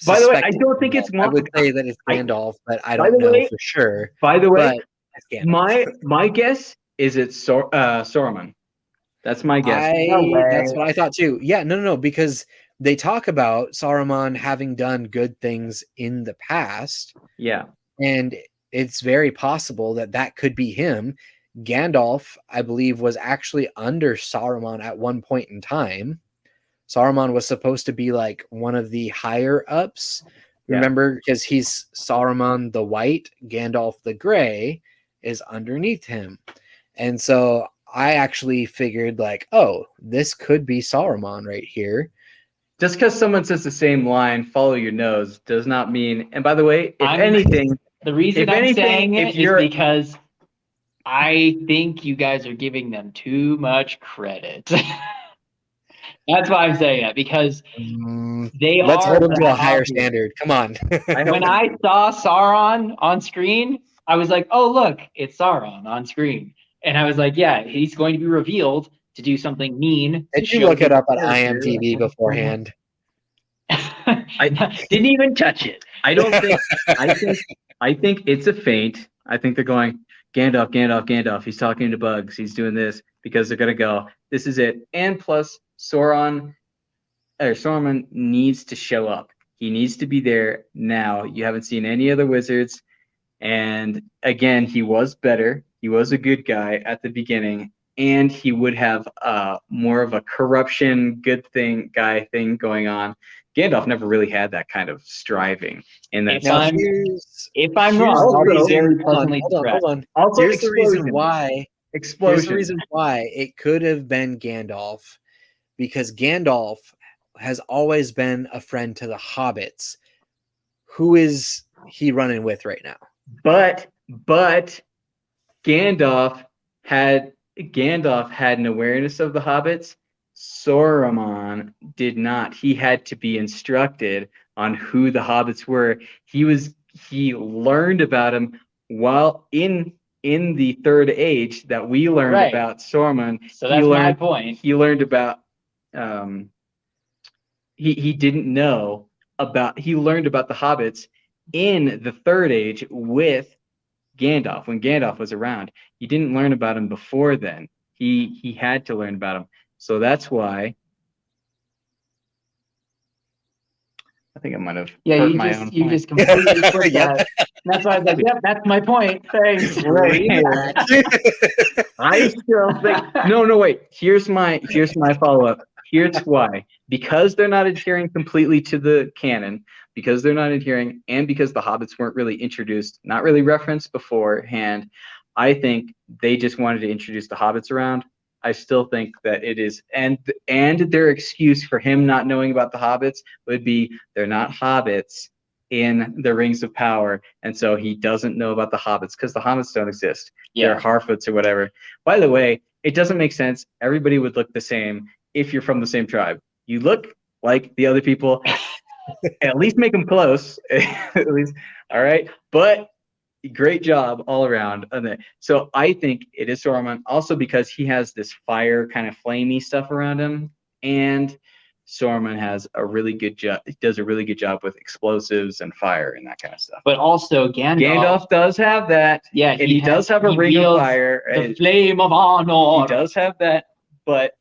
by the way, I don't think it's. I would say that it's Gandalf, but I don't know for sure. By the way, my guess is it's Saruman. That's my guess. That's what I thought too. Yeah, no, because they talk about Saruman having done good things in the past. Yeah. And it's very possible that could be him. Gandalf, I believe, was actually under Saruman at one point in time. Saruman was supposed to be one of the higher ups. Yeah. Remember, because he's Saruman the White, Gandalf the Gray is underneath him. And so I actually figured this could be Saruman right here. Just because someone says the same line, follow your nose, does not mean. And by the way, the reason I'm saying it is because I think you guys are giving them too much credit. That's why I'm saying that, because let's hold them to a higher standard. Come on. When I saw Sauron on screen, I was like, oh, look, it's Sauron on screen. And I was like, yeah, he's going to be revealed to do something mean. Did you look it up on IMDb beforehand? I didn't even touch it. I don't think. I think it's a feint. I think they're going Gandalf. He's talking to bugs. He's doing this because they're gonna go. This is it. And plus, Saruman needs to show up. He needs to be there now. You haven't seen any other wizards. And again, he was better. He was a good guy at the beginning, and he would have more of a corruption, good guy thing going on. Gandalf never really had that kind of striving in that. If I'm wrong, I'll be very pleasantly surprised. Hold on. Also, here's the reason why. Here's the reason why it could have been Gandalf, because Gandalf has always been a friend to the hobbits. Who is he running with right now? But Gandalf had an awareness of the hobbits Saruman did not. He had to be instructed on who the hobbits were. He learned about them while in the Third Age that we learned Right. about Saruman. So that's my point. He learned about he didn't know about he learned about the hobbits in the Third Age with Gandalf when Gandalf was around. He didn't learn about him before then. He had to learn about him. So that's why I think I might have hurt my own point. just completely flipped Yep. that. That's why I was like, yep, that's my point. Thanks. Right. I still think no, wait. Here's my follow-up. Here's why. Because they're not adhering completely to the canon, because they're not adhering, and because the hobbits weren't really introduced, not really referenced beforehand, I think they just wanted to introduce the hobbits around. I still think that it is, and their excuse for him not knowing about the hobbits would be they're not hobbits in the Rings of Power, and so he doesn't know about the hobbits because the hobbits don't exist. Yeah. They're Harfoots or whatever. By the way, it doesn't make sense. Everybody would look the same if you're from the same tribe. You look like the other people. At least make them close. At least, all right. But great job all around on that. So I think it is Saruman, also because he has this fire kind of flamey stuff around him, and Saruman has a really good job. He does a really good job with explosives and fire and that kind of stuff. But also Gandalf does have that. Yeah, and he does have a ring of wields fire. the flame of honor. He does have that, but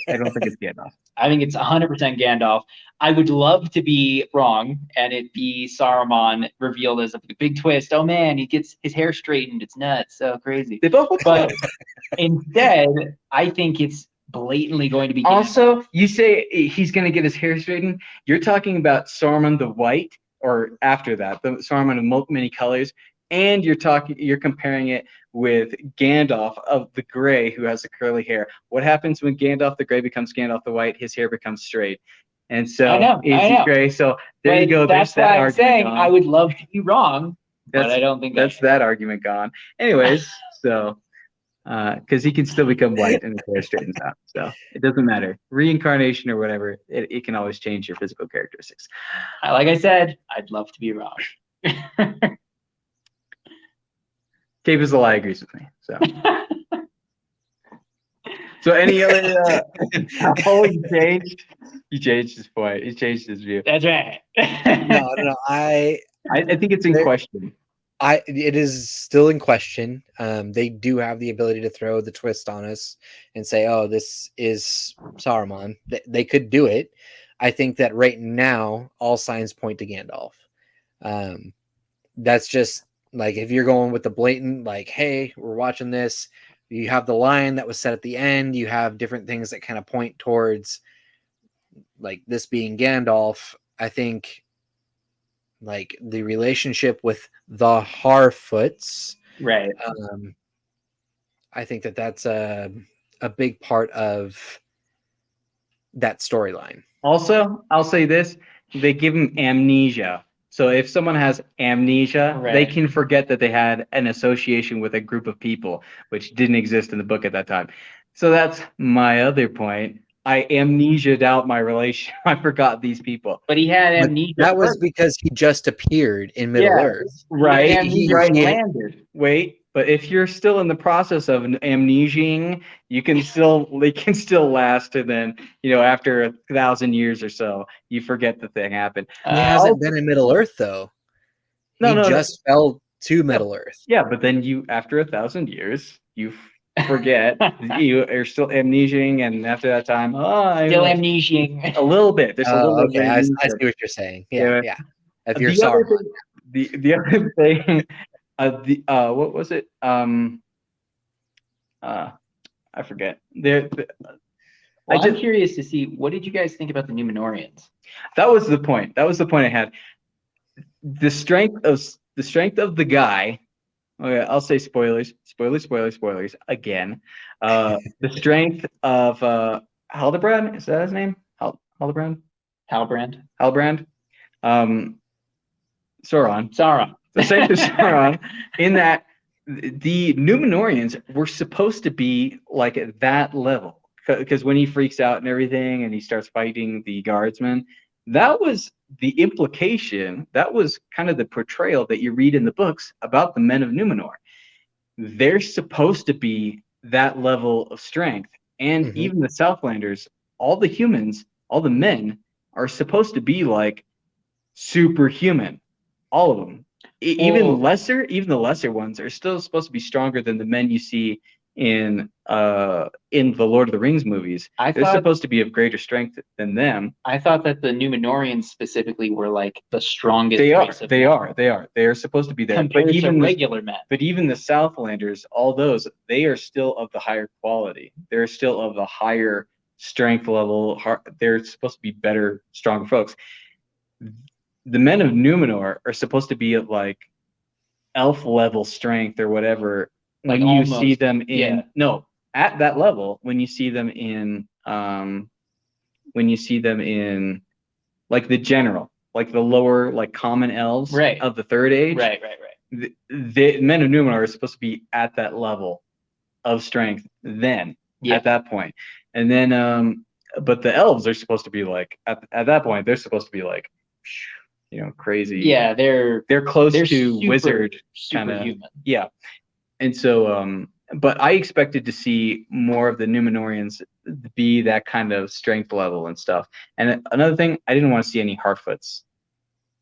I don't think it's Gandalf. I think it's 100% Gandalf. I would love to be wrong and it be Saruman revealed as a big twist. Oh man, he gets his hair straightened. It's nuts. So crazy. They both look But close. instead, I think it's blatantly going to be Gandalf. Also, you say he's going to get his hair straightened. You're talking about Saruman the White, or after that, the Saruman of many colors, and you're comparing it with Gandalf of the Gray, who has the curly hair. What happens when Gandalf the Gray becomes Gandalf the White? His hair becomes straight, and so I know. he's gray. So there you go. That's There's why that I'm argument saying gone. I would love to be wrong, but I don't think that's that argument gone. Anyways, so because he can still become white and his hair straightens out, so it doesn't matter. Reincarnation or whatever, it can always change your physical characteristics. Like I said, I'd love to be wrong. Cape is a lie agrees with me. So any other he changed? He changed his point. He changed his view. That's right. No. I think it's in question. It is still in question. They do have the ability to throw the twist on us and say, "Oh, this is Saruman." They could do it. I think that right now, all signs point to Gandalf. That's just like if you're going with the blatant, like, "Hey, we're watching this." You have the line that was set at the end. You have different things that kind of point towards, like, this being Gandalf. I think, like, the relationship with the Harfoots, Right. I think that's a big part of that storyline. Also, I'll say this: they give him amnesia. So if someone has amnesia, Right. they can forget that they had an association with a group of people, which didn't exist in the book at that time. So that's my other point. I amnesia'd out my relation. I forgot these people. But he had But amnesia. that was because he just appeared in Middle Earth. Right. He had amnesia Right. and landed. Wait, but if you're still in the process of amnesiaing, you can still last, and then after 1,000 years or so, you forget the thing happened. He hasn't been in Middle Earth though. He just fell to Middle Earth. Yeah, but then after 1,000 years, you forget. You are still amnesiaing, and after that time, Still amnesiaing. a little bit. There's a little bit. Okay, I see what you're saying. Yeah. If you're The sorry, other thing, the other thing, what was it? I forget. Well, I'm curious to see, what did you guys think about the Numenorians? That was the point. That was the point I had. The strength of the guy. Okay, I'll say spoilers again. The strength of Halbrand, is that his name? Halbrand. Halbrand. Sauron. The strength of Sauron, in that the Numenorians were supposed to be like at that level, because when he freaks out and everything and he starts fighting the guardsmen, that was the implication, that was kind of the portrayal that you read in the books about the men of Numenor. They're supposed to be that level of strength. And even the Southlanders, all the humans, all the men are supposed to be like superhuman. All of them. Even the lesser ones are still supposed to be stronger than the men you see in the Lord of the Rings movies. They're supposed to be of greater strength than them. I thought that the Numenorians specifically were like the strongest. They are. They are supposed to be there. Compared to regular men. But even the Southlanders, all those, they are still of the higher quality. They're still of the higher strength level. They're supposed to be better, stronger folks. The men of Numenor are supposed to be at like elf level strength or whatever. Like when you see them in at that level, when you see them in like the general, like the lower like common elves of the Third Age. Right. The men of Numenor are supposed to be at that level of strength then at that point. And then but the elves are supposed to be like at that point, they're supposed to be like crazy. Yeah, they're close to wizard kind of. Yeah. And so but I expected to see more of the Numenorians be that kind of strength level and stuff. And another thing, I didn't want to see any Harfoots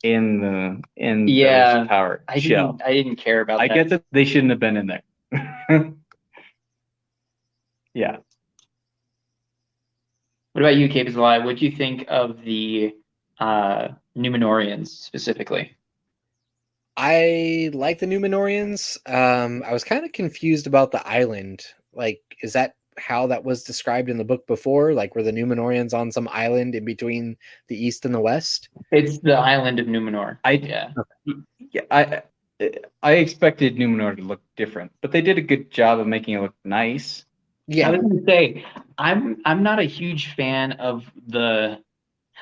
in the power shell. I didn't care about that. I get that they shouldn't have been in there. Yeah. What about you, Cape is Alive? What do you think of the Numenorians specifically? I like the Numenorians. I was kind of confused about the island. Like, is that how that was described in the book before? Like, were the Numenorians on some island in between the east and the west? It's the island of Numenor. I expected Numenor to look different, but they did a good job of making it look nice. Yeah, I was going to say, I'm not a huge fan of I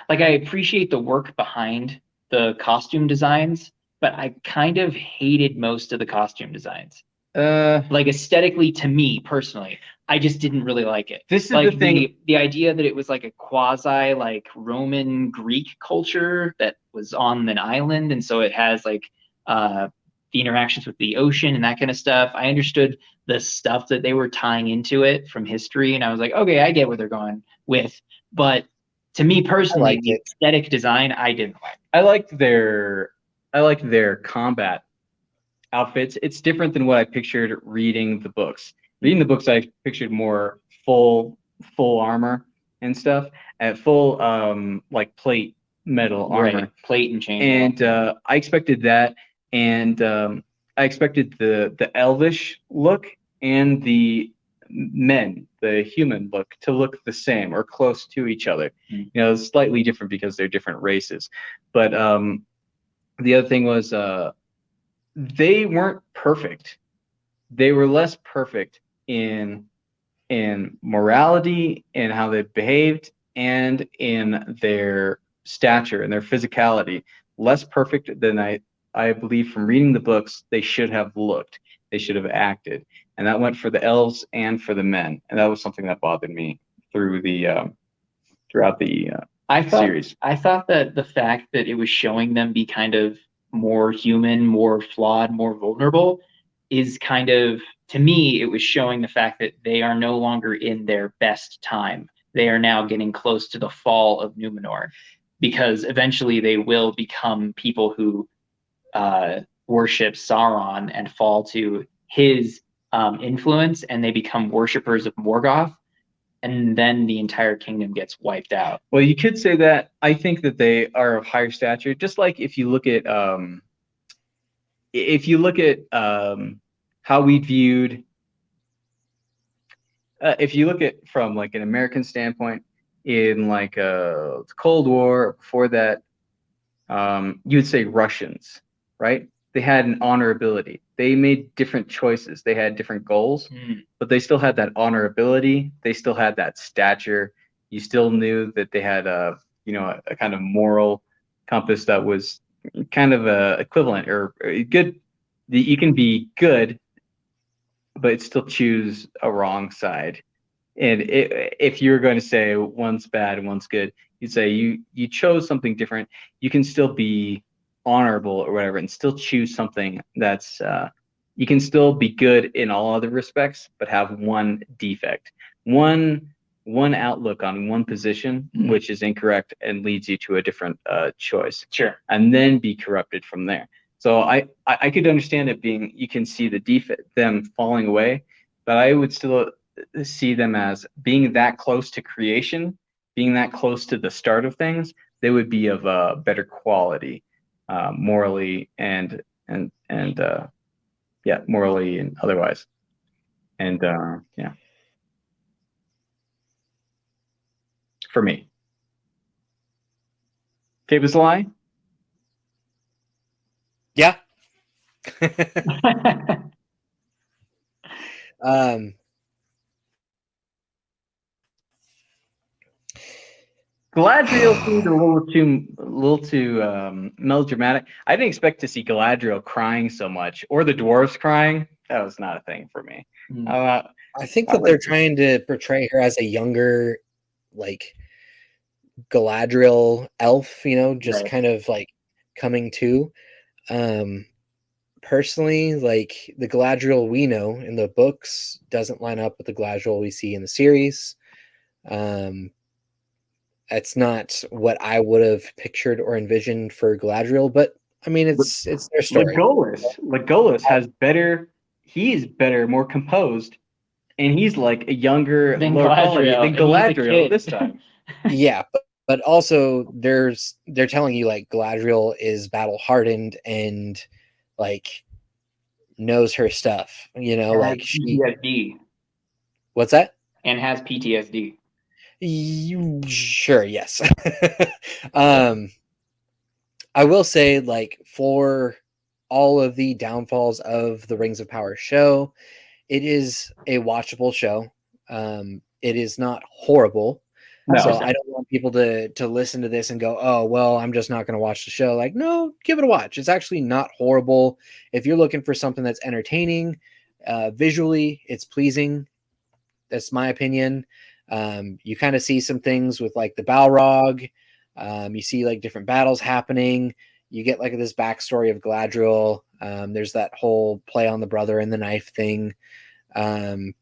appreciate the work behind the costume designs, but I kind of hated most of the costume designs. Like aesthetically, to me personally, I just didn't really like it. This is like the thing. The idea that it was like a quasi like Roman Greek culture that was on an island, and so it has like the interactions with the ocean and that kind of stuff. I understood the stuff that they were tying into it from history, and I was like, okay, I get where they're going with. But to me personally, the aesthetic design I didn't like. I liked their combat outfits. It's different than what I pictured reading the books. Reading the books, I pictured more full armor and stuff, and full like plate metal armor, plate and chain. And I expected that, and I expected the elvish look and the human look to look the same or close to each other. Slightly different because they're different races. But the other thing was they weren't perfect. They were less perfect in morality and how they behaved and in their stature and their physicality. Less perfect than I believe from reading the books they should have looked. They should have acted. And that went for the elves and for the men. And that was something that bothered me through throughout the series. I thought that the fact that it was showing them be kind of more human, more flawed, more vulnerable is kind of, to me, it was showing the fact that they are no longer in their best time. They are now getting close to the fall of Numenor, because eventually they will become people who worship Sauron and fall to his influence, and they become worshippers of Morgoth, and then the entire kingdom gets wiped out. Well, you could say that. I think that they are of higher stature. Just like if you look at how we viewed, if you look at from like an American standpoint in like the Cold War, before that, you would say Russians, right? They had an honorability. They made different choices. They had different goals, but they still had that honorability. They still had that stature. You still knew that they had a kind of moral compass that was kind of equivalent or good. You can be good, but still choose a wrong side. And if you're going to say one's bad and one's good, you'd say you chose something different. You can still be honorable or whatever, and still choose something that's you can still be good in all other respects, but have one defect, one outlook on one position, which is incorrect and leads you to a different choice. Sure. And then be corrupted from there. So I could understand it being, you can see the defect, them falling away, but I would still see them as being that close to creation, being that close to the start of things. They would be of a better quality, morally and yeah, morally and otherwise. And yeah, for me, Cape is a lie. Yeah. um, Galadriel seemed a little too melodramatic. I didn't expect to see Galadriel crying so much, or the dwarves crying. That was not a thing for me. I think that they're trying to portray her as a younger, like Galadriel elf, just Right. kind of like coming to. Personally, like the Galadriel we know in the books doesn't line up with the Galadriel we see in the series. That's not what I would have pictured or envisioned for Galadriel, but I mean, it's their story. Legolas has better. He's better, more composed, and he's like a younger, lower quality than Galadriel this time. Yeah, but also they're telling you like Galadriel is battle hardened and like knows her stuff. Like PTSD. What's that? And has PTSD. Sure, yes. I will say, like, for all of the downfalls of the Rings of Power show, it is a watchable show. It is not horrible. No. So I don't want people to listen to this and go, oh, well, I'm just not going to watch the show. Like, no, give it a watch. It's actually not horrible. If you're looking for something that's entertaining, visually, it's pleasing. That's my opinion. You kind of see some things with like the Balrog. You see like different battles happening. You get like this backstory of Galadriel. There's that whole play on the brother and the knife thing. And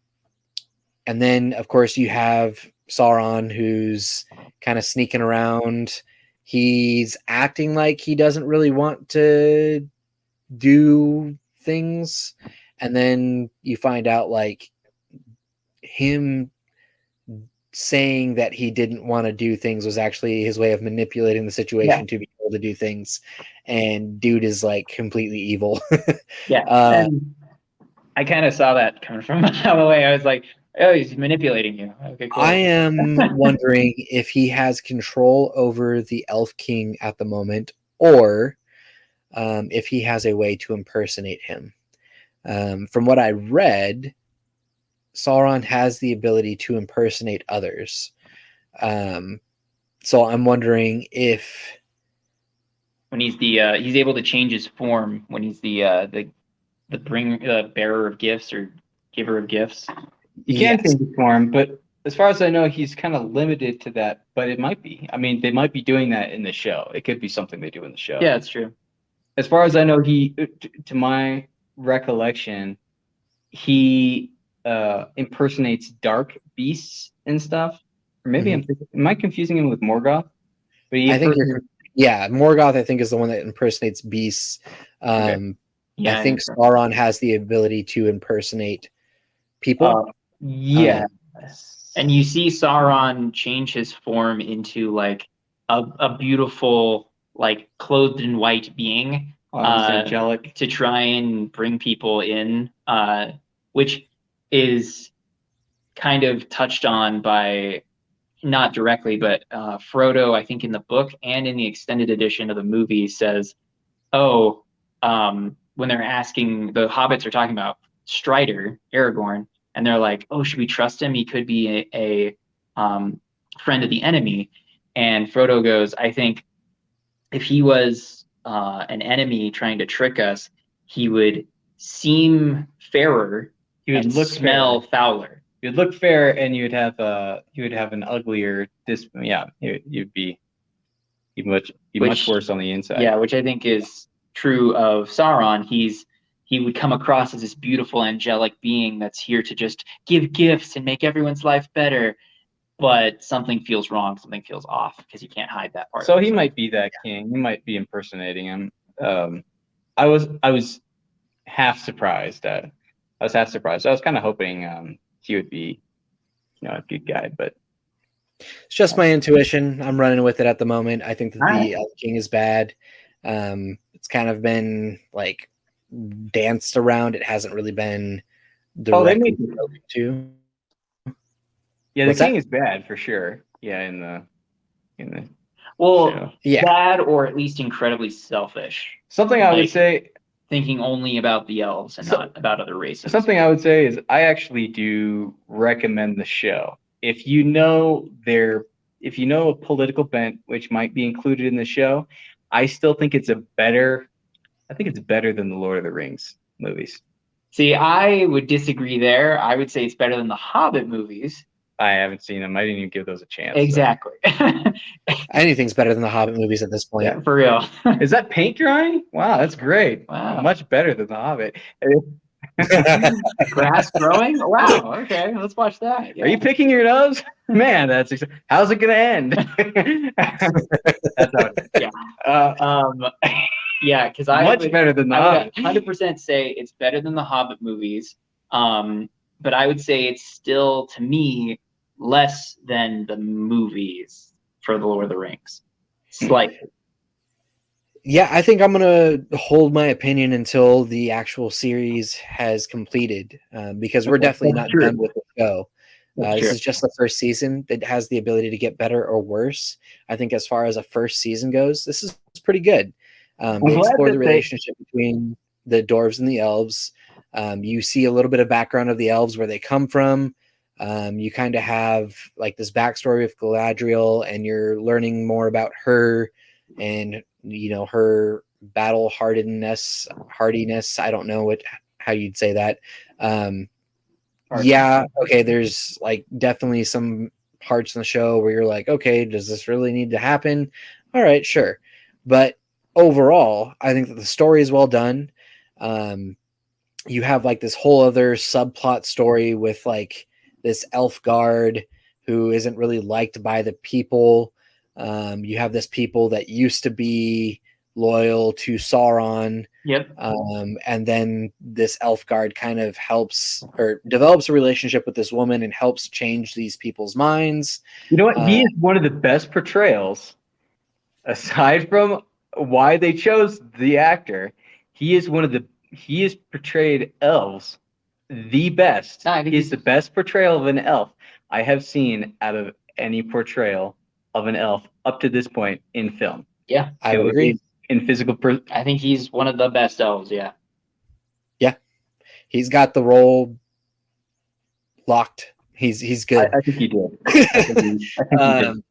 then, of course, you have Sauron, who's kind of sneaking around. He's acting like he doesn't really want to do things. And then you find out like him saying that he didn't want to do things was actually his way of manipulating the situation to be able to do things. And dude is like completely evil. And I kind of saw that coming from out of the way. I was like, oh, he's manipulating you. Okay, cool. I am wondering if he has control over the Elf King at the moment, or if he has a way to impersonate him. From what I read, Sauron has the ability to impersonate others. So I'm wondering if when he's he's able to change his form when he's the bearer of gifts or giver of gifts. You can change his form, but as far as I know, he's kind of limited to that. But it might be. I mean, they might be doing that in the show. It could be something they do in the show. Yeah, that's true. As far as I know, to my recollection, he impersonates dark beasts and stuff. Or maybe am I confusing him with Morgoth? But I think Morgoth, I think, is the one that impersonates beasts. Okay. I think Sauron has the ability to impersonate people. And you see Sauron change his form into like a beautiful, like clothed in white being, angelic, to try and bring people in, which is kind of touched on by, not directly, but Frodo, I think in the book and in the extended edition of the movie, says, when they're asking, the hobbits are talking about Strider, Aragorn, and they're like, oh, should we trust him? He could be a friend of the enemy. And Frodo goes, I think if he was an enemy trying to trick us, he would seem fairer, he would smell fouler. you'd look fair, and you would have an uglier you'd be much worse on the inside. Yeah, which I think is true of Sauron. He would come across as this beautiful angelic being that's here to just give gifts and make everyone's life better. But something feels wrong, something feels off because he can't hide that part. So he might be that king. He might be impersonating him. I was half surprised. I was kind of hoping he would be, a good guy, but it's just my intuition. I'm running with it at the moment. I think that the Elf King is bad. It's kind of been like danced around. It hasn't really been directly spoken to. Yeah, the king is bad for sure. Yeah, in the show. Bad or at least incredibly selfish. Something I would say, thinking only about the elves and not about other races. Something I would say is I actually do recommend the show. If you know a political bent which might be included in the show, I still think it's better than the Lord of the Rings movies. See, I would disagree there. I would say it's better than the Hobbit movies. I haven't seen them. I didn't even give those a chance. Exactly. Anything's better than the Hobbit movies at this point. Yeah, for real. Is that paint drying? Wow, that's great. Wow. Much better than the Hobbit. Grass growing? Wow. Okay, let's watch that. Yeah. Are you picking your nose? Man, how's it gonna end? That's how it is. Yeah. Yeah, because I would better than the Hobbit. 100% say it's better than the Hobbit movies. But I would say it's still, to me, less than the movies for the Lord of the Rings. Slightly. Yeah, I think I'm going to hold my opinion until the actual series has completed, because we're definitely not done with the show. This is just the first season that has the ability to get better or worse. I think as far as a first season goes, this is pretty good. They explore the relationship between the dwarves and the elves. You see a little bit of background of the elves, where they come from. You kind of have like this backstory with Galadriel, and you're learning more about her and her battle hardiness. I don't know how you'd say that. Yeah, okay, there's like definitely some parts in the show where you're like, okay, does this really need to happen? All right, sure. But overall, I think that the story is well done. You have like this whole other subplot story with like this elf guard who isn't really liked by the people. You have this people that used to be loyal to Sauron. Yep. And then this elf guard kind of helps or develops a relationship with this woman and helps change these people's minds. You know what? He is one of the best portrayals, aside from why they chose the actor. He has portrayed elves the best. He's the best portrayal of an elf I have seen out of any portrayal of an elf up to this point in film. Yeah, I would agree. In physical, I think he's one of the best elves. Yeah, he's got the role locked. He's good. I think he did. I think he did.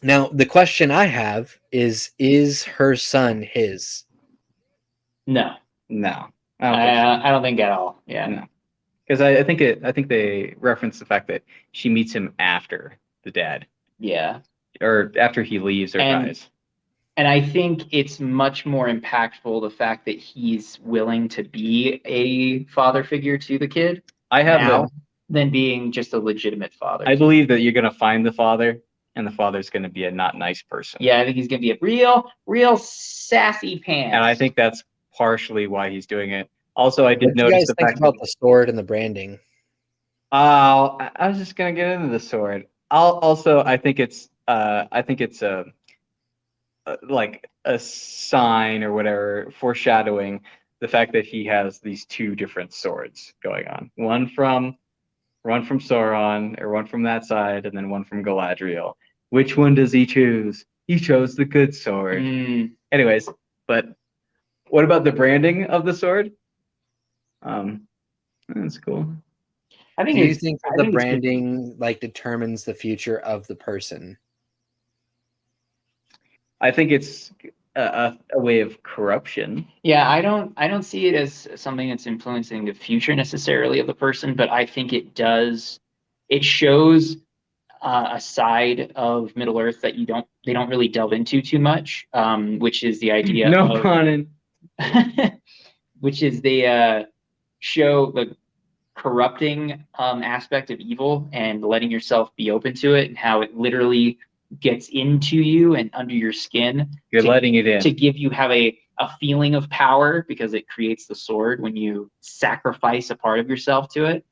Now the question I have is her son his? No. I don't think at all. Yeah, no. Because I think they reference the fact that she meets him after the dad. Yeah. Or after he leaves or dies. And I think it's much more impactful the fact that he's willing to be a father figure to the kid than being just a legitimate father. I believe that you're going to find the father, and the father's going to be a not nice person. Yeah, I think he's going to be a real sassy pants. And I think that's partially why he's doing it. Also, I did notice the fact about the sword and the branding. I was just going to get into the sword. I think it's like a sign or whatever, foreshadowing the fact that he has these two different swords going on. One from Sauron, or one from that side, and then one from Galadriel. Which one does he choose? He chose the good sword. Anyways, but what about the branding of the sword? That's cool. Do you think the branding like determines the future of the person? I think it's a way of corruption. Yeah, I don't see it as something that's influencing the future necessarily of the person, but I think it shows a side of Middle Earth that they don't really delve into too much, which is the idea No of pun. which is they show the corrupting aspect of evil and letting yourself be open to it, and how it literally gets into you and under your skin. You're letting it in. To give you have a feeling of power, because it creates the sword when you sacrifice a part of yourself to it.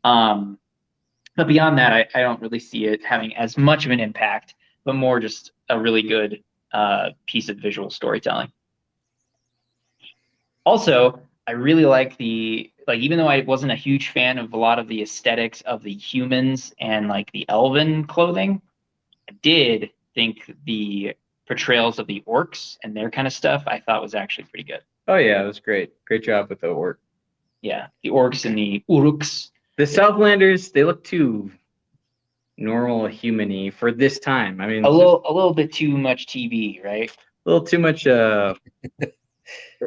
But beyond that, I don't really see it having as much of an impact, but more just a really good piece of visual storytelling. Also, I really like even though I wasn't a huge fan of a lot of the aesthetics of the humans and like the elven clothing, I did think the portrayals of the orcs and their kind of stuff I thought was actually pretty good. Oh yeah, it was great. Great job with the orc. Yeah, the orcs and the uruks. The Southlanders, they look too normal human-y for this time. I mean, a little bit too much TV, right? A little too much.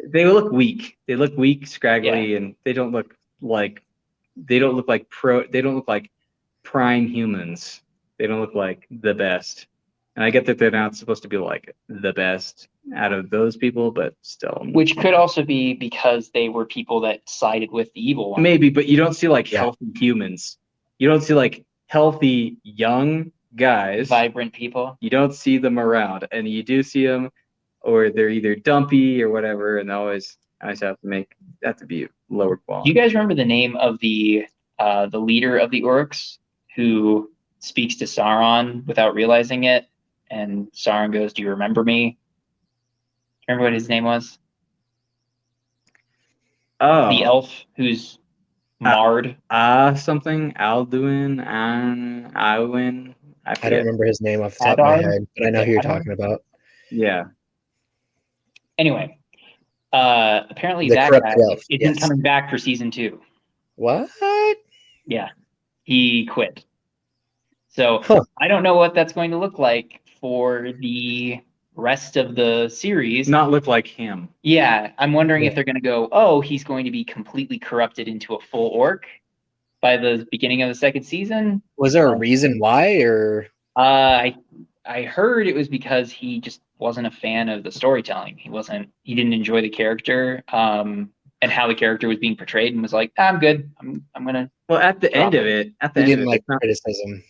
They look weak. They look weak, scraggly, and they don't look like prime humans. They don't look like the best. And I get that they're not supposed to be like the best out of those people, but still. Which could also be because they were people that sided with the evil one. Maybe, but you don't see like healthy humans. You don't see like healthy young guys. Vibrant people. You don't see them around, and you do see them, or they're either dumpy or whatever, and always have to be lower quality. Do you guys remember the name of the leader of the orcs who speaks to Sauron without realizing it? And Sauron goes, "Do you remember me?" Remember what his name was? Oh, the elf who's marred. Something Alduin and Iwin. I don't remember his name off the top of my head, but I know who you're talking about. Yeah. Anyway, apparently that guy isn't coming back for season 2. What? Yeah, he quit. So I don't know what that's going to look like for the rest of the series. Not look like him. Yeah, I'm wondering if they're going to go, oh, he's going to be completely corrupted into a full orc by the beginning of the second season. Was there a reason why, or? I heard it was because he just wasn't a fan of the storytelling. He didn't enjoy the character and how the character was being portrayed, and was like, I'm good. I'm gonna. Well, at the end of it, he didn't like criticism.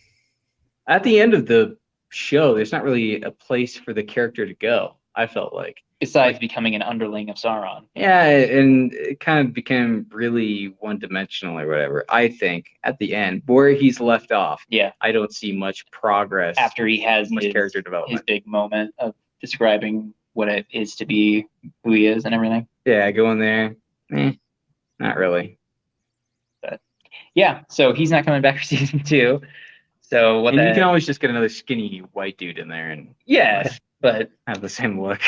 At the end of the show, there's not really a place for the character to go. I felt like, besides becoming an underling of Sauron. Yeah, and it kind of became really one-dimensional or whatever. I think at the end, where he's left off, I don't see much progress after he has much character development. His big moment of describing what it is to be who he is and everything. Yeah, going there, not really. But yeah, so he's not coming back for season 2. So you can always just get another skinny white dude in there and but have the same look.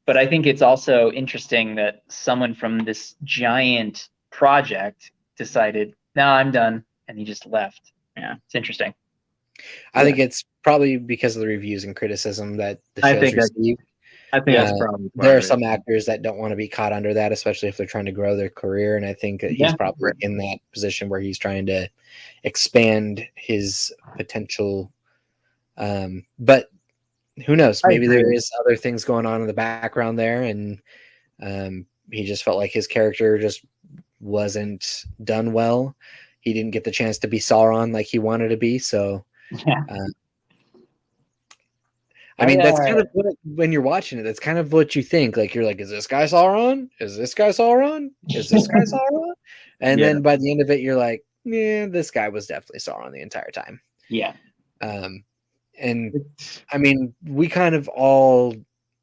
But I think it's also interesting that someone from this giant project decided, no, I'm done, and he just left. Yeah, it's interesting. I think it's probably because of the reviews and criticism that the show's received. I think that's probably there are some actors that don't want to be caught under that, especially if they're trying to grow their career. And I think that he's probably in that position where he's trying to expand his potential. But who knows? Maybe there is other things going on in the background there, and he just felt like his character just wasn't done well. He didn't get the chance to be Sauron like he wanted to be. So. I mean, that's kind of when you're watching it, that's kind of what you think. Like, you're like, is this guy Sauron? Is this guy Sauron? Is this guy Sauron? And then by the end of it, you're like, yeah, this guy was definitely Sauron the entire time. Yeah. And I mean, we kind of all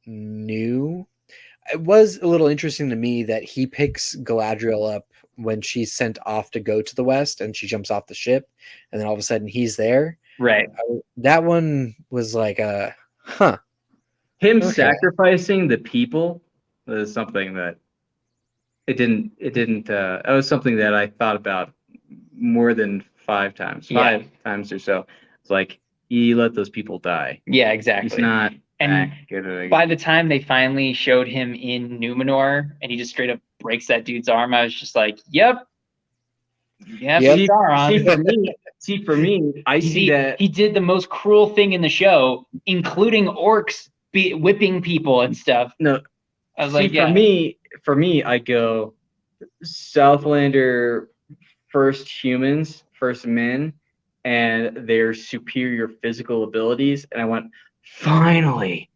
knew. It was a little interesting to me that he picks Galadriel up when she's sent off to go to the West, and she jumps off the ship, and then all of a sudden he's there. Right. That one was like him sacrificing the people was something that it was something that I thought about more than 5 times or so. It's like, he let those people die. Yeah, exactly. He's not. And Good. by the time they finally showed him in Numenor and he just straight up breaks that dude's arm, I was just like, yep, Sauron. See, for me, I see that he did the most cruel thing in the show, including orcs whipping people and stuff. No, I was see, like, yeah. for me, I go Southlander first humans, first men, and their superior physical abilities, and I went, finally,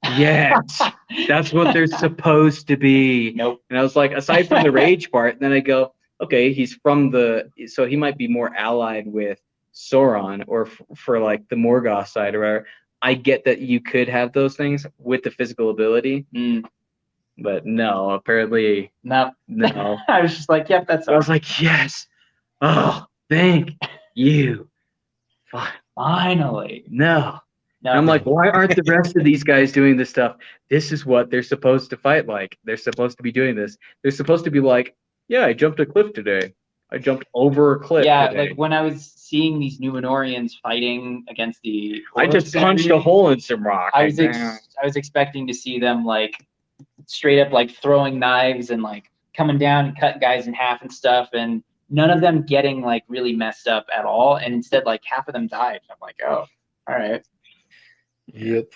yes, that's what they're supposed to be. Nope. And I was like, aside from the rage part, and then I go, okay, he's from so he might be more allied with Sauron or for like the Morgoth side or whatever. I get that you could have those things with the physical ability, but no, apparently no. I was just like, yep, that's. I was like, yes, oh, thank you. Finally. No. And I'm like, why aren't the rest of these guys doing this stuff? This is what they're supposed to fight like. They're supposed to be doing this. They're supposed to be like, yeah, I jumped a cliff today. I jumped over a cliff. Yeah, today. like when I was seeing these Numenorians fighting against the. I just punched a hole in some rock. I was expecting to see them like straight up like throwing knives and like coming down and cutting guys in half and stuff, and none of them getting like really messed up at all. And instead, like half of them died. I'm like, oh, all right. Yep.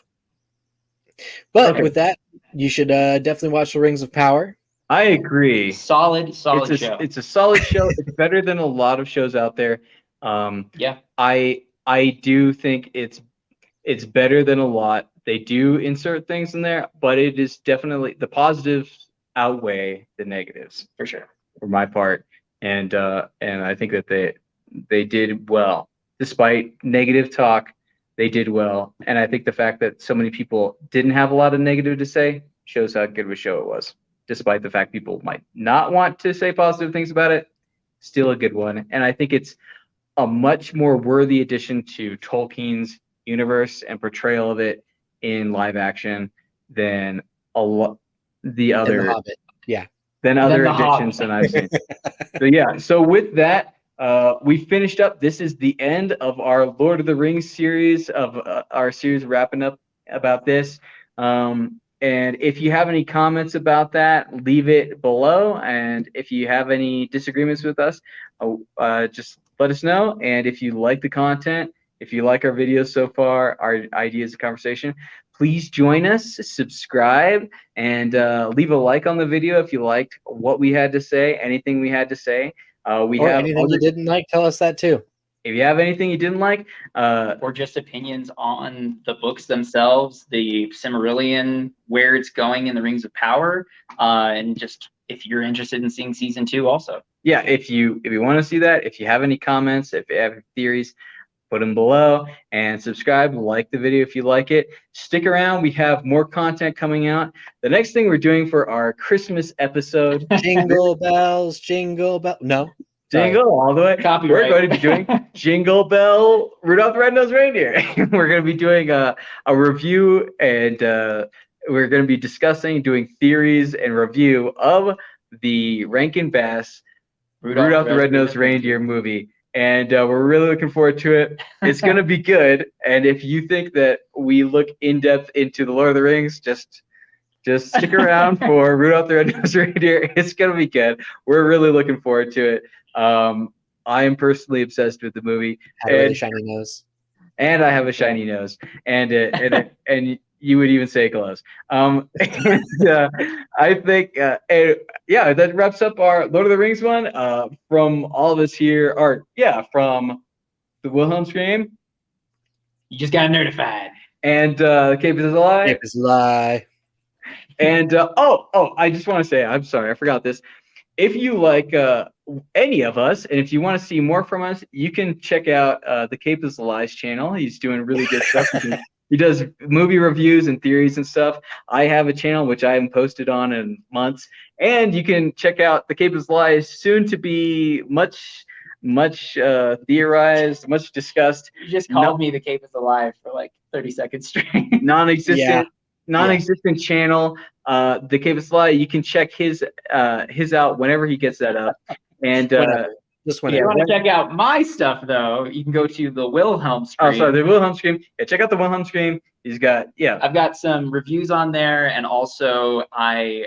But with that, you should definitely watch The Rings of Power. I agree. Solid show. It's a solid show. It's better than a lot of shows out there. Yeah. I do think it's better than a lot. They do insert things in there, but it is definitely the positives outweigh the negatives for sure. For my part, and I think that they did well despite negative talk. They did well, and I think the fact that so many people didn't have a lot of negative to say shows how good of a show it was. Despite the fact people might not want to say positive things about it, still a good one. And I think it's a much more worthy addition to Tolkien's universe and portrayal of it in live action than the other Hobbit. Yeah. Than other editions that I've seen. So yeah. So with that, we finished up. This is the end of our Lord of the Rings series of our series wrapping up about this. And if you have any comments about that, leave it below. And if you have any disagreements with us, just let us know. And if you like the content, if you like our videos so far, our ideas of conversation, please join us, subscribe, and leave a like on the video if you liked what we had to say, anything we had to say. Anything you didn't like, tell us that too. If you have anything you didn't like, or just opinions on the books themselves, the Silmarillion, where it's going in the Rings of Power, and just if you're interested in seeing season 2 also. Yeah, if you want to see that, if you have any comments, if you have theories, put them below and subscribe, like the video if you like it. Stick around, we have more content coming out. The next thing we're doing for our Christmas episode. Jingle bells, jingle bells. No. Jingle all the way. Copyright. We're going to be doing Jingle Bell Rudolph the Red-Nosed Reindeer. We're going to be doing a review, and we're going to be doing theories and review of the Rankin Bass Rudolph the Red-Nosed Reindeer movie. And we're really looking forward to it. It's going to be good. And if you think that we look in depth into the Lord of the Rings, just stick around for Rudolph the Red-Nosed Reindeer. It's going to be good. We're really looking forward to it. I am personally obsessed with the movie. I have a really shiny nose. And I have a shiny nose. And you would even say glows. I think, that wraps up our Lord of the Rings one. From all of us here, from the Wilhelm Scream. You just got nerdified. And Cape is a Lie. Cape is a Lie. And I just want to say, I'm sorry, I forgot this. If you like any of us, and if you want to see more from us, you can check out the Cape is a Lie's channel. He's doing really good stuff. He does movie reviews and theories and stuff. I have a channel which I haven't posted on in months, and you can check out the Cape is a Lie, soon to be much theorized, much discussed. You just called me the Cape is a Lie for like 30 seconds straight. Non-existent channel. The Cape is a Lie. You can check his out whenever he gets that up. And Just If whenever. you want to check out my stuff, though, you can go to the Wilhelm Scream. Oh, sorry, the Wilhelm Scream. Yeah, check out the Wilhelm Scream. He's got I've got some reviews on there, and also I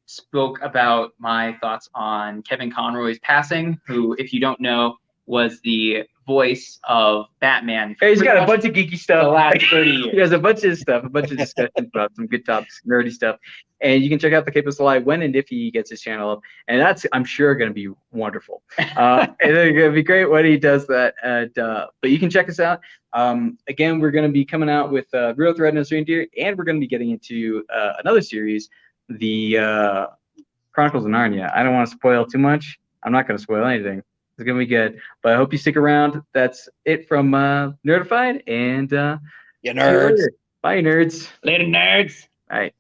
spoke about my thoughts on Kevin Conroy's passing, who, if you don't know, was the voice of Batman. Hey, he's pretty got a much bunch of geeky stuff. the last 30 years. He has a bunch of stuff, a bunch of discussions about some good topics, nerdy stuff. And you can check out the Capeless Lie when and if he gets his channel up. And that's, I'm sure, going to be wonderful. And it's going to be great when he does that. But you can check us out. Again, we're going to be coming out with Real Thread and Reindeer, and we're going to be getting into another series, the Chronicles of Narnia. I don't want to spoil too much. I'm not going to spoil anything. It's going to be good. But I hope you stick around. That's it from Nerdified. And Yeah, nerds. bye, nerds. Later, nerds. All right.